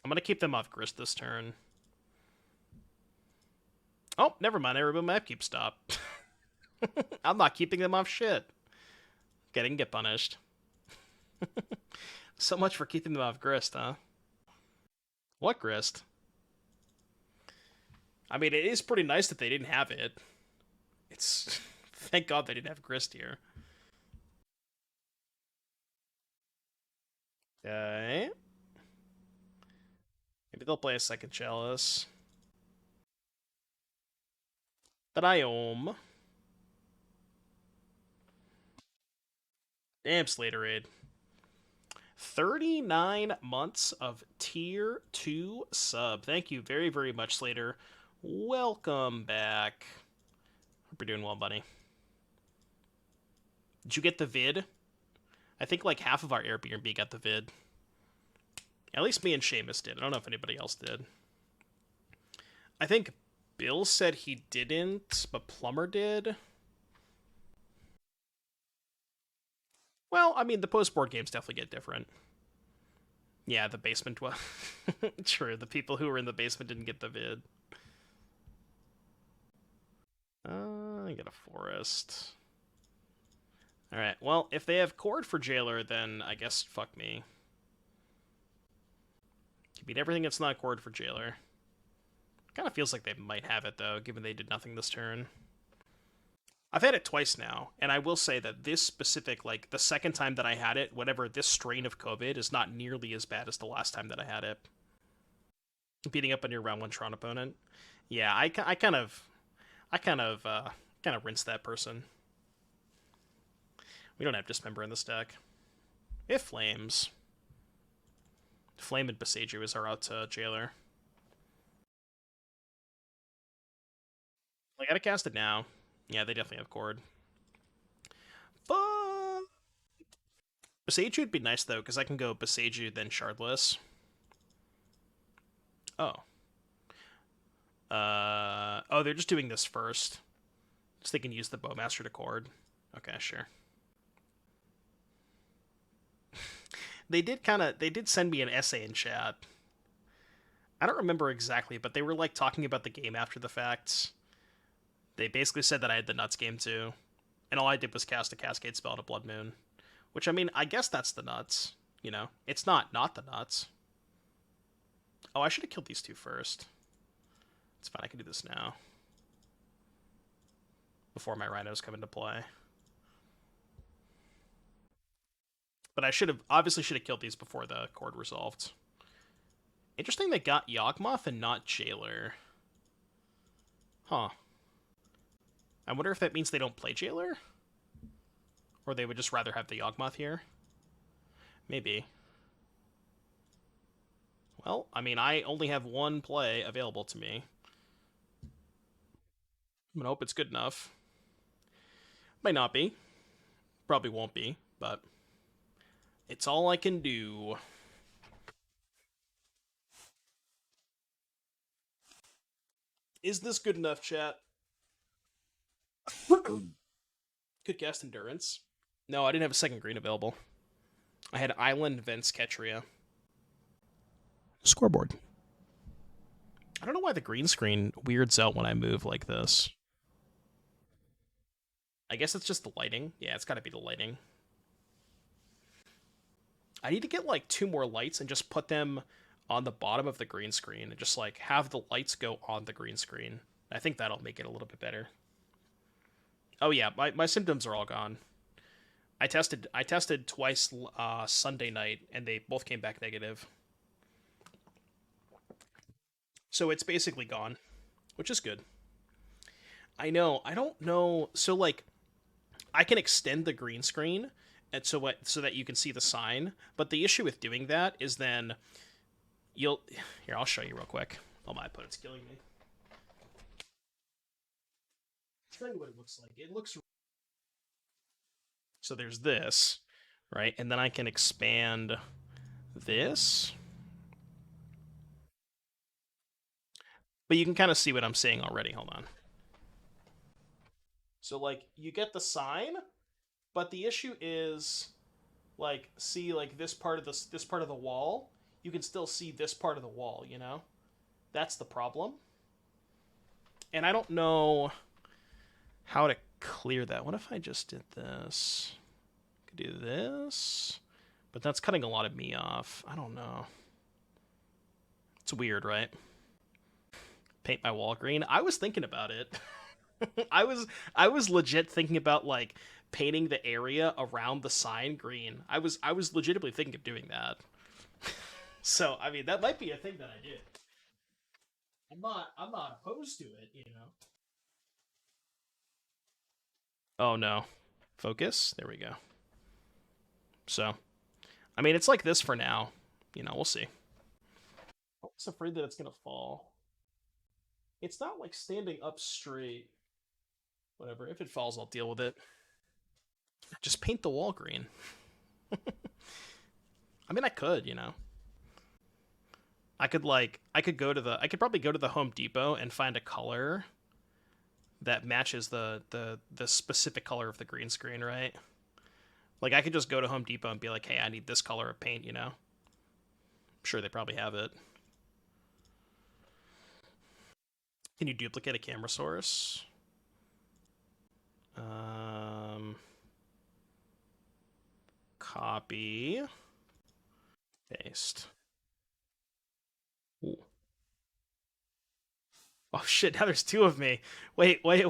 I'm going to keep them off Grist this turn. Oh, never mind. I removed my upkeep stop. I'm not keeping them off shit. Getting get punished. So much for keeping them off Grist, huh? What Grist? I mean, it is pretty nice that they didn't have it. It's... Thank God they didn't have Grist here. Okay. Maybe they'll play a second Chalice. Triome. Damn, Slater Raid. 39 months of Tier 2 sub. Thank you very, very much, Slater. Welcome back. Hope you're doing well, buddy. Did you get the vid? I think like half of our Airbnb got the vid. At least me and Seamus did. I don't know if anybody else did. I think Bill said he didn't, but Plumber did. Well, I mean, the post-board games definitely get different. Yeah, the basement was... True, the people who were in the basement didn't get the vid. I get a forest. Alright, well, if they have Chord for Jailer, then I guess fuck me. You beat everything that's not Chord for Jailer. Kind of feels like they might have it, though, given they did nothing this turn. I've had it twice now, and I will say that this specific, like, the second time that I had it, whatever, this strain of COVID is not nearly as bad as the last time that I had it. Beating up on your round 1 Tron opponent. Yeah, I kind of rinsed that person. We don't have Dismember in this deck. We have Flames. Flame and Boseiju is our out Jailer. I gotta cast it now. Yeah, they definitely have Chord. But Boseiju would be nice, though, because I can go Boseiju, then Shardless. Oh. Oh, they're just doing this first. So they can use the Bowmaster to Chord. Okay, sure. They did send me an essay in chat. I don't remember exactly, but they were, like, talking about the game after the fact. They basically said that I had the Nuts game, too. And all I did was cast a Cascade spell to Blood Moon. Which, I mean, I guess that's the Nuts. You know? It's not the Nuts. Oh, I should have killed these 2 first. It's fine, I can do this now. Before my Rhinos come into play. But I obviously should have killed these before the Chord resolved. Interesting they got Yawgmoth and not Jailer. Huh. I wonder if that means they don't play Jailer? Or they would just rather have the Yawgmoth here? Maybe. Well, I mean, I only have one play available to me. I'm gonna hope it's good enough. Might not be. Probably won't be, but it's all I can do. Is this good enough, chat? Could cast Endurance. No, I didn't have a second green available. I had Island Vents Ketria. Scoreboard. I don't know why the green screen weirds out when I move like this. I guess it's just the lighting. Yeah, it's gotta be the lighting. I need to get like 2 more lights and just put them on the bottom of the green screen and just like have the lights go on the green screen. I think that'll make it a little bit better. Oh yeah, my symptoms are all gone. I tested twice Sunday night and they both came back negative. So it's basically gone, which is good. I know. I don't know. So like I can extend the green screen and so that you can see the sign, but the issue with doing that is then you'll here, I'll show you real quick. Oh, my opponent's killing me. I'll show you what it looks like. It looks so there's this, right? And then I can expand this. But you can kind of see what I'm saying already. Hold on. So like you get the sign, but the issue is like see like this part of this part of the wall, you can still see this part of the wall, you know? That's the problem. And I don't know how to clear that. What if I just did this? Could do this. But that's cutting a lot of me off. I don't know. It's weird, right? Paint my wall green. I was thinking about it. I was legit thinking about like painting the area around the sign green. I was legitimately thinking of doing that. So I mean that might be a thing that I did. I'm not opposed to it, you know. Oh no. Focus. There we go. So, I mean it's like this for now. You know, we'll see. I'm just afraid that it's gonna fall. It's not like standing up straight. Whatever. If it falls, I'll deal with it. Just paint the wall green. I mean, I could, you know. I could I could probably go to the Home Depot and find a color that matches the specific color of the green screen, right? Like I could just go to Home Depot and be like, "Hey, I need this color of paint," you know. I'm sure they probably have it. Can you duplicate a camera source? Copy. Paste. Ooh. Oh shit! Now there's 2 of me. Wait. Chill.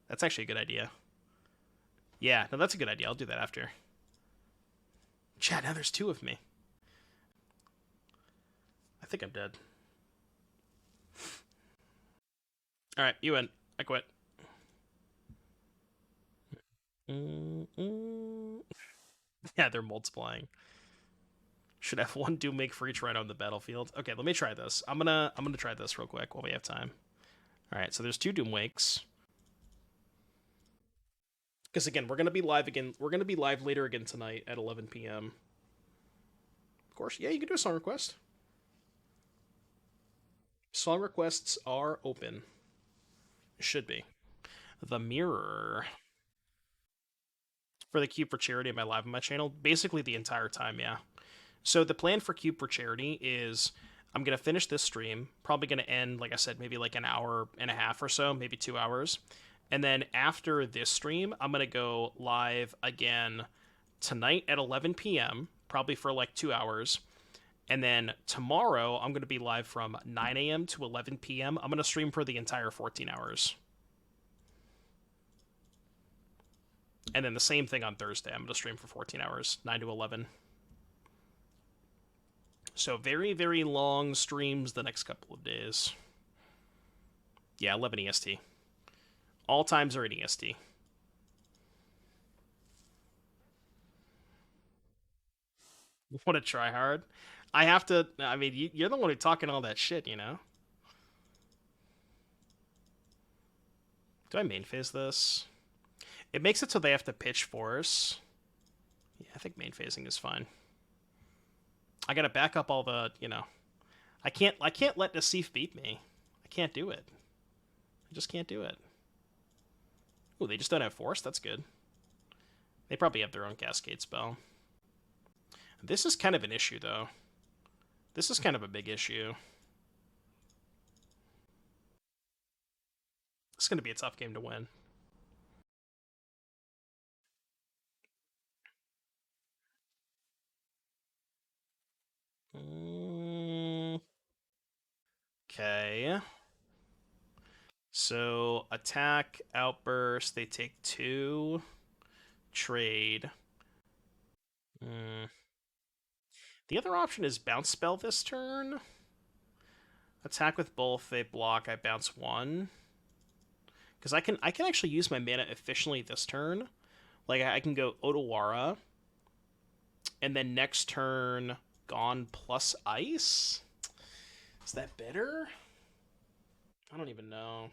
That's actually a good idea. Yeah, no, that's a good idea. I'll do that after. Chat. Now there's 2 of me. I think I'm dead. All right, you win. I quit. Yeah, they're multiplying. Should have 1 Doom Make for each Rhino on the battlefield. Okay, let me try this. I'm gonna try this real quick while we have time. All right, so there's 2 Doom Wakes. Because again, we're gonna be live again. We're gonna be live later again tonight at 11 p.m. Of course, yeah, you can do a song request. Song requests are open. Should be. The Mirror. For the Cube for Charity, am I live on my channel? Basically the entire time, yeah. So the plan for Cube for Charity is I'm going to finish this stream, probably going to end, like I said, maybe like an hour and a half or so, maybe 2 hours. And then after this stream, I'm going to go live again tonight at 11 p.m., probably for like 2 hours. And then tomorrow, I'm going to be live from 9 a.m. to 11 p.m. I'm going to stream for the entire 14 hours. And then the same thing on Thursday. I'm going to stream for 14 hours, 9 to 11. So very, very long streams the next couple of days. Yeah, 11 EST. All times are in EST. Want to try hard? I have to. I mean, you're the one who's talking all that shit, you know. Do I main phase this? It makes it so they have to pitch Force. Yeah, I think main phasing is fine. I gotta back up all the, you know. I can't let Nassif beat me. I can't do it. I just can't do it. Ooh, they just don't have Force? That's good. They probably have their own Cascade spell. This is kind of an issue, though. This is kind of a big issue. It's going to be a tough game to win. Okay. So, attack, outburst, they take 2. Trade. The other option is bounce spell this turn. Attack with both, they block, I bounce 1. Because I can actually use my mana efficiently this turn. Like, I can go Otawara, and then next turn, Gone plus Ice? Is that better? I don't even know.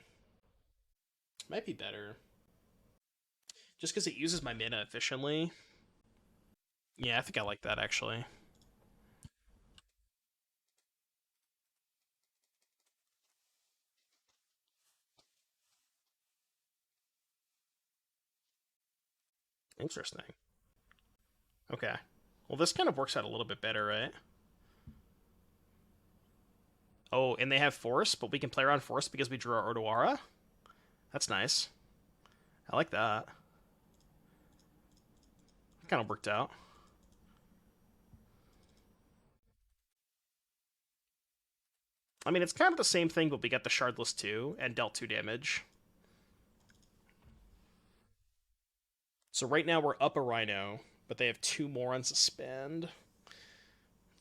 Might be better. Just because it uses my mana efficiently. Yeah, I think I like that, actually. Interesting. Okay. Well, this kind of works out a little bit better, right? Oh, and they have Force, but we can play around Force because we drew our Otawara? That's nice. I like that. Kind of worked out. I mean, it's kind of the same thing, but we got the Shardless 2 and dealt 2 damage. So right now we're up a Rhino, but they have 2 more on suspend.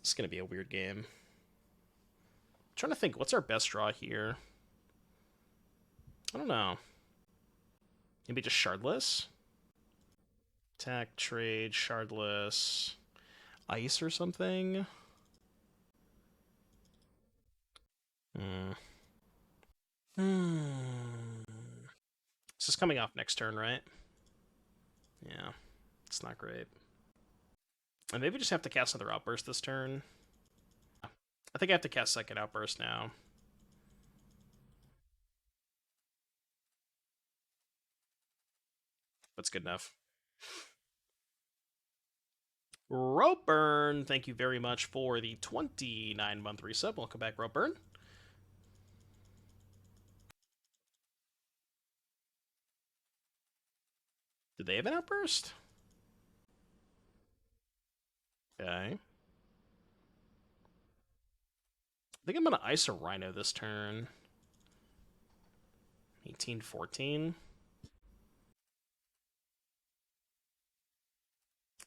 It's going to be a weird game. I'm trying to think, what's our best draw here? I don't know. Maybe just Shardless? Attack, trade, Shardless, Ice or something? This is coming off next turn, right? Yeah. It's not great. And maybe just have to cast another Outburst this turn. I think I have to cast second Outburst now. That's good enough. Ropeburn, thank you very much for the 29-month resub. Welcome back, Ropeburn. Did they have an Outburst? Okay. I think I'm going to ice a Rhino this turn. 18-14.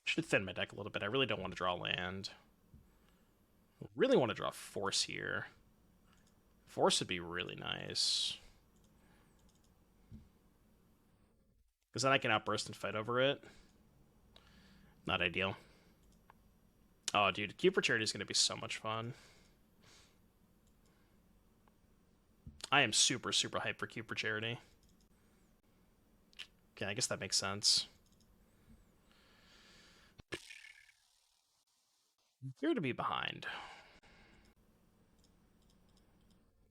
Should thin my deck a little bit. I really don't want to draw land. I really want to draw Force here. Force would be really nice. Because then I can Outburst and fight over it. Not ideal. Oh, dude, Cube for Charity is going to be so much fun. I am super, super hyped for Cube for Charity. Okay, I guess that makes sense. You're to be behind.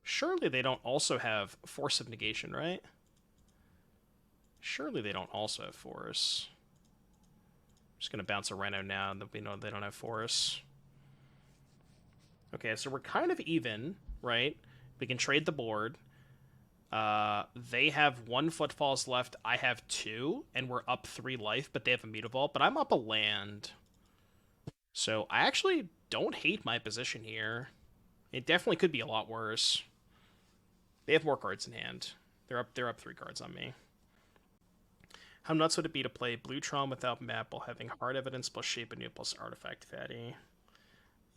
Surely they don't also have Force of Negation, right? Surely they don't also have Force. I'm just going to bounce a Rhino now that we know they don't have Force. Okay, so we're kind of even, right? We can trade the board. They have 1 Footfalls left. I have 2, and we're up 3 life, but they have a Mutavault. But I'm up a land. So I actually don't hate my position here. It definitely could be a lot worse. They have more cards in hand. They're up 3 cards on me. How nuts would it be to play Blue Tron without map while having hard evidence plus shape and plus artifact fatty?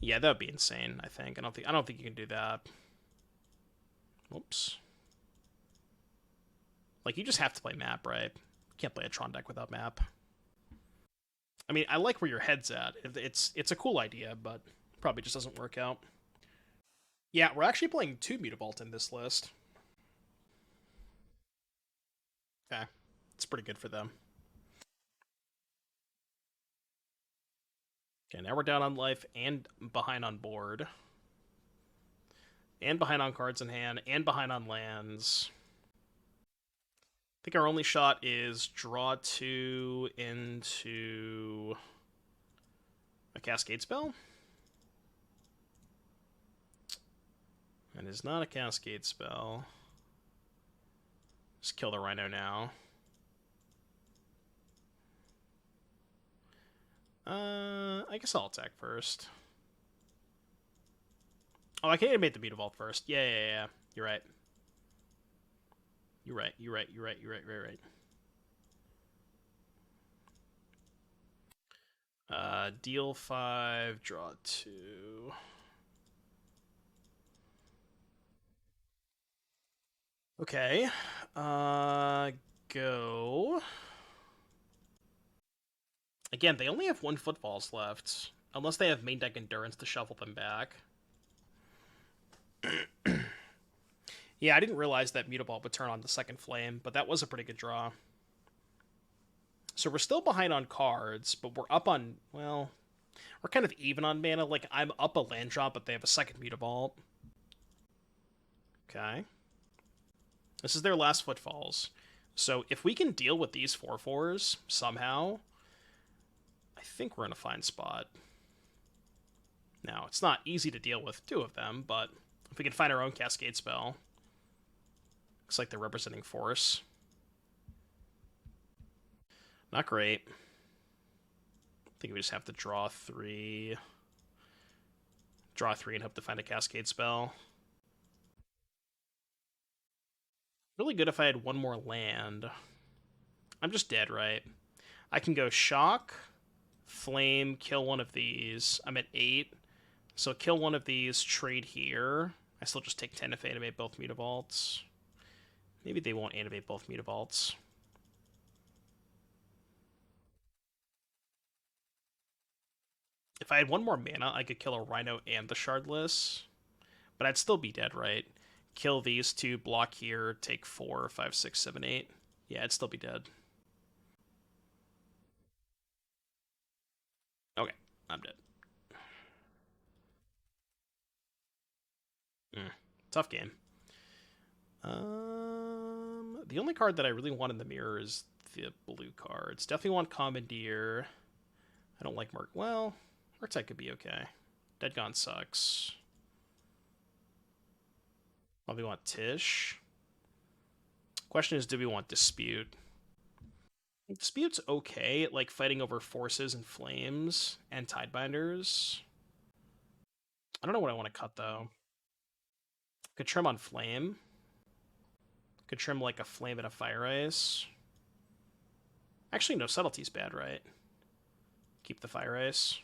Yeah, that would be insane, I think. I don't think you can do that. Oops. Like, you just have to play map, right? You can't play a Tron deck without map. I mean, I like where your head's at. It's a cool idea, but probably just doesn't work out. Yeah, we're actually playing 2 Mutavault in this list. Okay, it's pretty good for them. Okay, now we're down on life and behind on board. And behind on cards in hand, and behind on lands. I think our only shot is draw 2 into a Cascade spell. That is not a Cascade spell. Just kill the Rhino now. I guess I'll attack first. Oh, I can animate the Mutavault first. Yeah. You're right. You're right. Deal 5, draw 2. Okay. Go. Again, they only have 1 Footfalls left. Unless they have main deck Endurance to shuffle them back. Yeah, I didn't realize that Mutavault would turn on the second Flame, but that was a pretty good draw. So we're still behind on cards, but we're up on, well, we're kind of even on mana. Like, I'm up a land drop, but they have a second Mutavault. Okay. This is their last Footfalls. So if we can deal with these 4/4s somehow, I think we're in a fine spot. Now, it's not easy to deal with 2 of them, but if we can find our own Cascade spell. Looks like they're representing Force. Not great. I think we just have to draw 3. Draw 3 and hope to find a Cascade spell. Really good if I had 1 more land. I'm just dead, right? I can go Shock, Flame, kill one of these. I'm at 8. So kill one of these, trade here. I still just take 10 if I animate both Mutavaults. Maybe they won't animate both Mutavaults. If I had 1 more mana, I could kill a Rhino and the Shardless. But I'd still be dead, right? Kill these 2, block here, take 4, 5, 6, 7, 8. Yeah, I'd still be dead. Okay, I'm dead. Tough game. The only card that I really want in the mirror is the blue cards. Definitely want Commandeer. I don't like Murk. Well, Murktide could be okay. Dead Gone sucks. Probably want Tish. Question is, do we want Dispute? Dispute's okay at like fighting over forces and flames and Tidebinders. I don't know what I want to cut though. Could trim on Flame. Could trim like a Flame and a Fire Ice. Actually, no, Subtlety's bad, right? Keep the Fire Ice.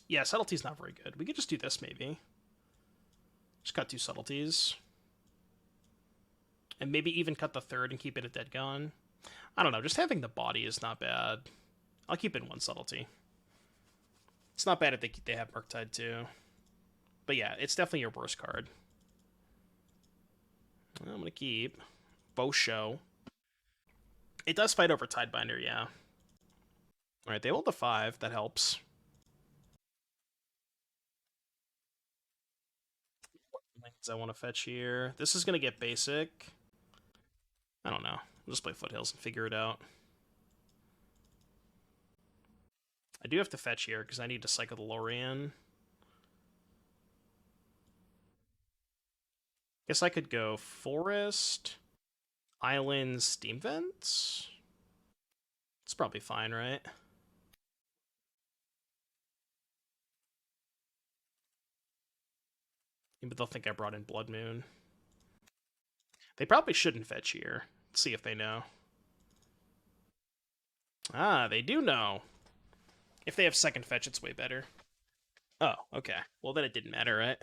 Yeah, Subtlety's not very good. We could just do this, maybe. Just cut 2 Subtleties. And maybe even cut the 3rd and keep it a Dead Gone. I don't know, just having the body is not bad. I'll keep in 1 Subtlety. It's not bad if they have Murktide too. But yeah, it's definitely your worst card. I'm going to keep Boseiju. It does fight over Tidebinder, yeah. Alright, they hold the 5. That helps. What lands I want to fetch here? This is going to get basic. I don't know. We'll just play Foothills and figure it out. I do have to fetch here because I need to cycle the Lrien. Guess I could go Forest, Islands, Steam Vents. It's probably fine, right? But they'll think I brought in Blood Moon. They probably shouldn't fetch here. Let's see if they know. Ah, they do know. If they have second fetch, it's way better. Oh, okay. Well, then it didn't matter, right?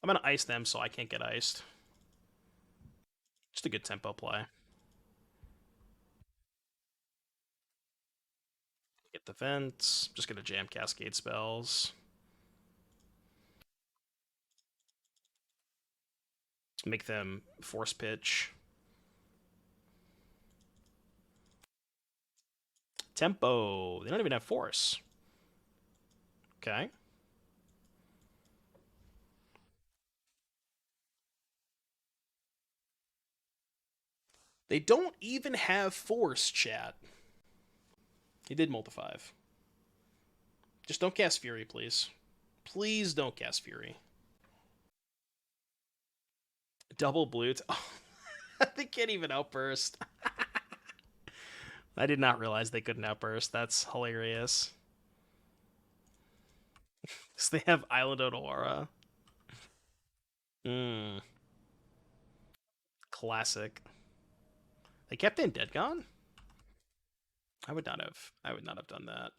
I'm gonna ice them so I can't get iced. Just a good tempo play. Get the vents. Just gonna jam Cascade spells. Make them force pitch. Tempo. They don't even have force. Okay. They don't even have force, chat. He did multi 5. Just don't cast Fury, please. Please don't cast Fury. Double blue. Oh, they can't even outburst. I did not realize they couldn't outburst. That's hilarious. So they have Island Otawara. Classic. They kept in Dead Gone? I would not have. I would not have done that.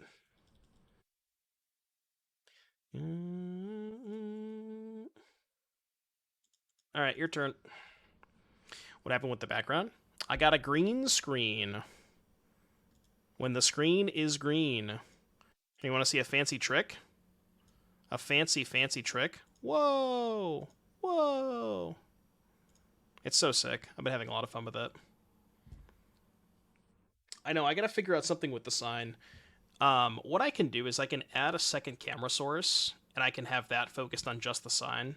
All right, your turn. What happened with the background? I got a green screen. When the screen is green. You want to see a fancy trick? A fancy trick? Whoa! Whoa! It's so sick. I've been having a lot of fun with it. I know, I gotta figure out something with the sign. What I can do is I can add a second camera source, and I can have that focused on just the sign.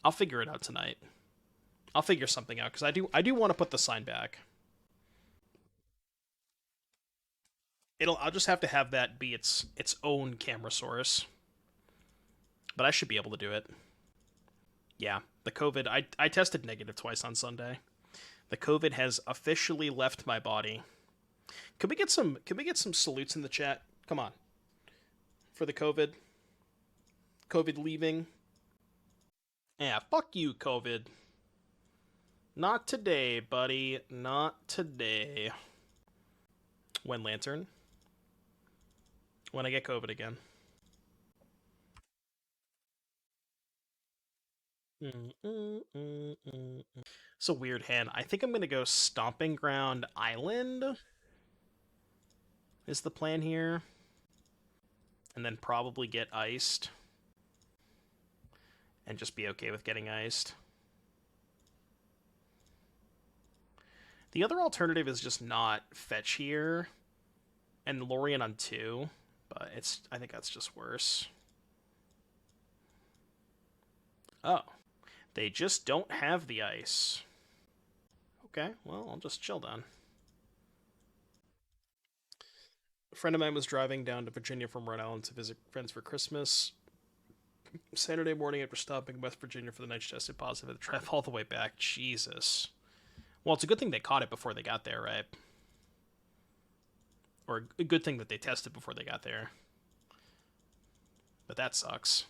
I'll figure it out tonight. I'll figure something out, because I do want to put the sign back. I'll just have to have that be its own camera source. But I should be able to do it. Yeah, the COVID, I tested negative twice on Sunday. The COVID has officially left my body. Can we get some salutes in the chat? Come on. For the COVID. COVID leaving. Yeah, fuck you, COVID. Not today, buddy. Not today. When Lantern? When I get COVID again. It's a weird hand. I think I'm going to go Stomping Ground Island. Is the plan here. And then probably get iced. And just be okay with getting iced. The other alternative is just not fetch here. And Lrien on 2. But I think that's just worse. Oh. They just don't have the ice. Okay, well, I'll just chill down. A friend of mine was driving down to Virginia from Rhode Island to visit friends for Christmas. Saturday morning after stopping in West Virginia for the night, she tested positive. Had to drive all the way back. Jesus. Well, it's a good thing they caught it before they got there, right? Or a good thing that they tested before they got there. But that sucks.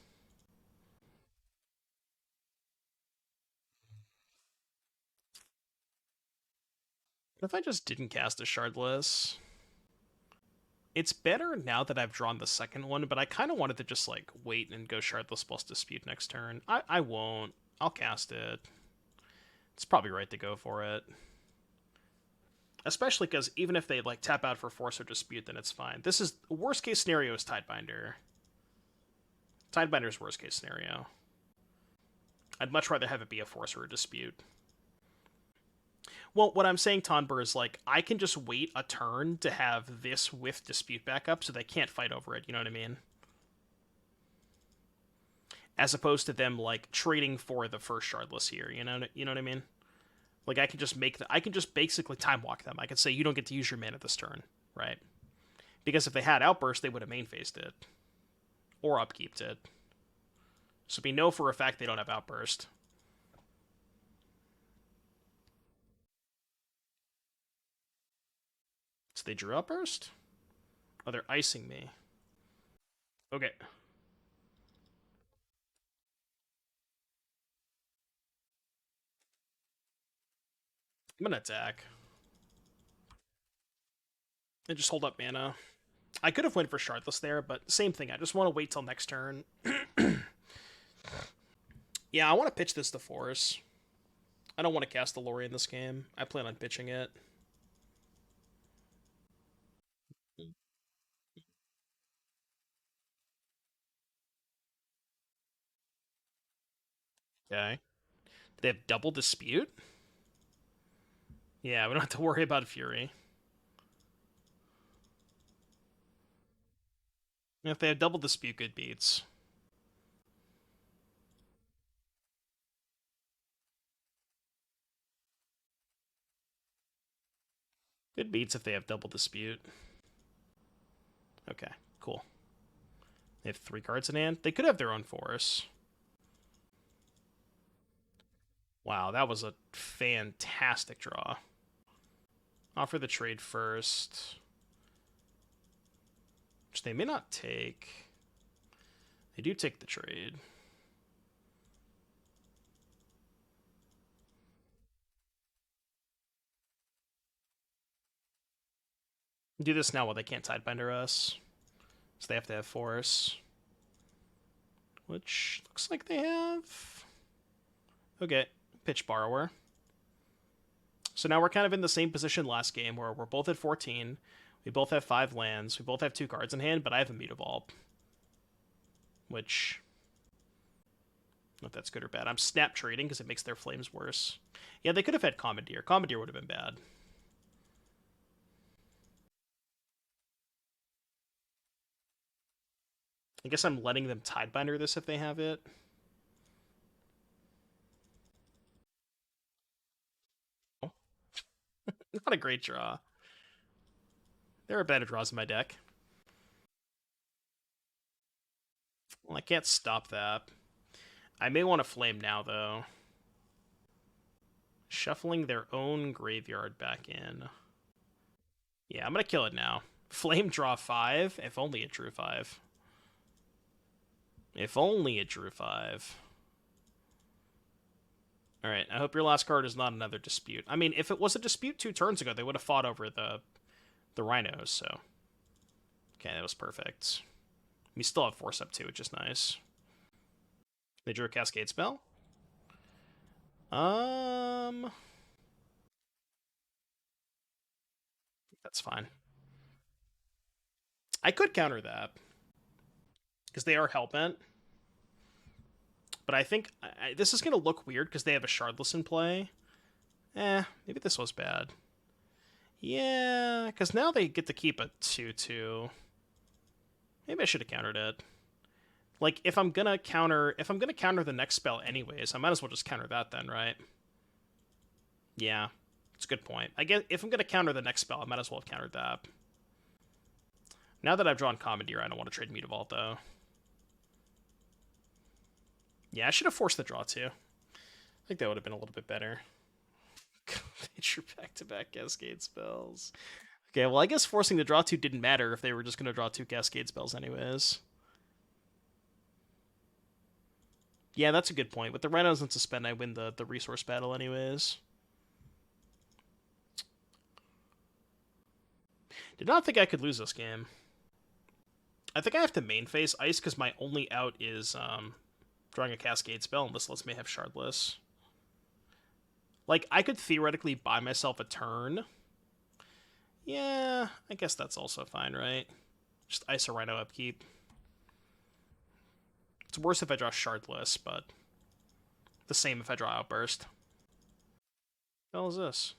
What if I just didn't cast a Shardless? It's better now that I've drawn the second one, but I kind of wanted to just, like, wait and go Shardless plus Dispute next turn. I won't. I'll cast it. It's probably right to go for it. Especially because even if they, like, tap out for Force or Dispute, then it's fine. This is... Worst case scenario is Tidebinder. Tidebinder's worst case scenario. I'd much rather have it be a Force or a Dispute. Well, what I'm saying, Tonber, is, like, I can just wait a turn to have this with Dispute backup so they can't fight over it, you know what I mean? As opposed to them, like, trading for the first Shardless here, you know what I mean? Like, I can just basically time walk them. I could say, you don't get to use your mana this turn, right? Because if they had Outburst, they would have main phased it. Or upkeeped it. So we know for a fact they don't have Outburst. So they drew Outburst? Oh, they're icing me. Okay. I'm gonna attack. And just hold up mana. I could have went for Shardless there, but same thing. I just want to wait till next turn. Yeah, I want to pitch this to Force. I don't want to cast the Lrien in this game. I plan on pitching it. Okay. Do they have double dispute? Yeah, we don't have to worry about Fury. If they have double dispute, good beats. Good beats if they have double dispute. Okay, cool. They have 3 cards in hand. They could have their own force. Wow, that was a fantastic draw. Offer the trade first. Which they may not take. They do take the trade. Do this now while they can't Tidebinder us. So they have to have force. Which looks like they have. Okay, pitch borrower. So now we're kind of in the same position last game where we're both at 14. We both have 5 lands. We both have 2 cards in hand, but I have a Mutavault. Which, I don't know if that's good or bad. I'm snap trading because it makes their flames worse. Yeah, they could have had Commandeer. Commandeer would have been bad. I guess I'm letting them Tidebinder this if they have it. Not a great draw. There are better draws in my deck. Well, I can't stop that. I may want to flame now, though. Shuffling their own graveyard back in. Yeah, I'm going to kill it now. Flame draw 5. If only it drew 5. If only it drew 5. Alright, I hope your last card is not another dispute. I mean, if it was a dispute 2 turns ago, they would have fought over the Rhinos, so... Okay, that was perfect. We still have Force up 2, which is nice. They drew a Cascade spell? That's fine. I could counter that. Because they are Hellbent. But I think this is going to look weird because they have a Shardless in play. Maybe this was bad. Yeah, because now they get to keep a 2/2. Maybe I should have countered it. Like, if I'm gonna counter the next spell anyways, I might as well just counter that then, right? Yeah, it's a good point. I guess if I'm gonna counter the next spell, I might as well have countered that. Now that I've drawn Commandeer, I don't want to trade Mutavault, though. Yeah, I should have forced the draw, too. I think that would have been a little bit better. They drew back-to-back Cascade spells. Okay, well, I guess forcing the draw 2 didn't matter if they were just going to draw 2 Cascade spells anyways. Yeah, that's a good point. With the Rhinos and Suspend, I win the resource battle anyways. Did not think I could lose this game. I think I have to main face Ice because my only out is drawing a Cascade spell, and this lets me have Shardless. Like, I could theoretically buy myself a turn. Yeah, I guess that's also fine, right? Just Ice a Rhino upkeep. It's worse if I draw Shardless, but the same if I draw Outburst. What the hell is this?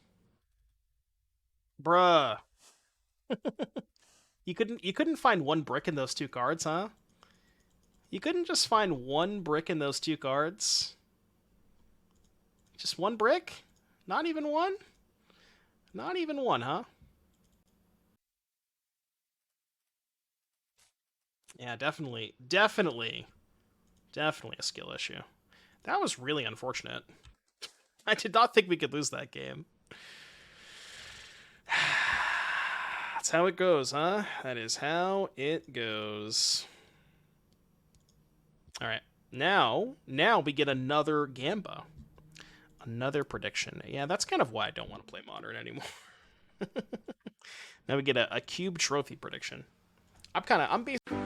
Bruh. You couldn't find 1 brick in those 2 cards, huh? You couldn't just find 1 brick in those 2 cards? Just 1 brick? Not even 1? Not even 1, huh? Yeah, definitely a skill issue. That was really unfortunate. I did not think we could lose that game. That's how it goes, huh? That is how it goes. Alright. Now we get another Gamba. Another prediction. Yeah, that's kind of why I don't want to play Modern anymore. Now we get a cube trophy prediction. I'm basically...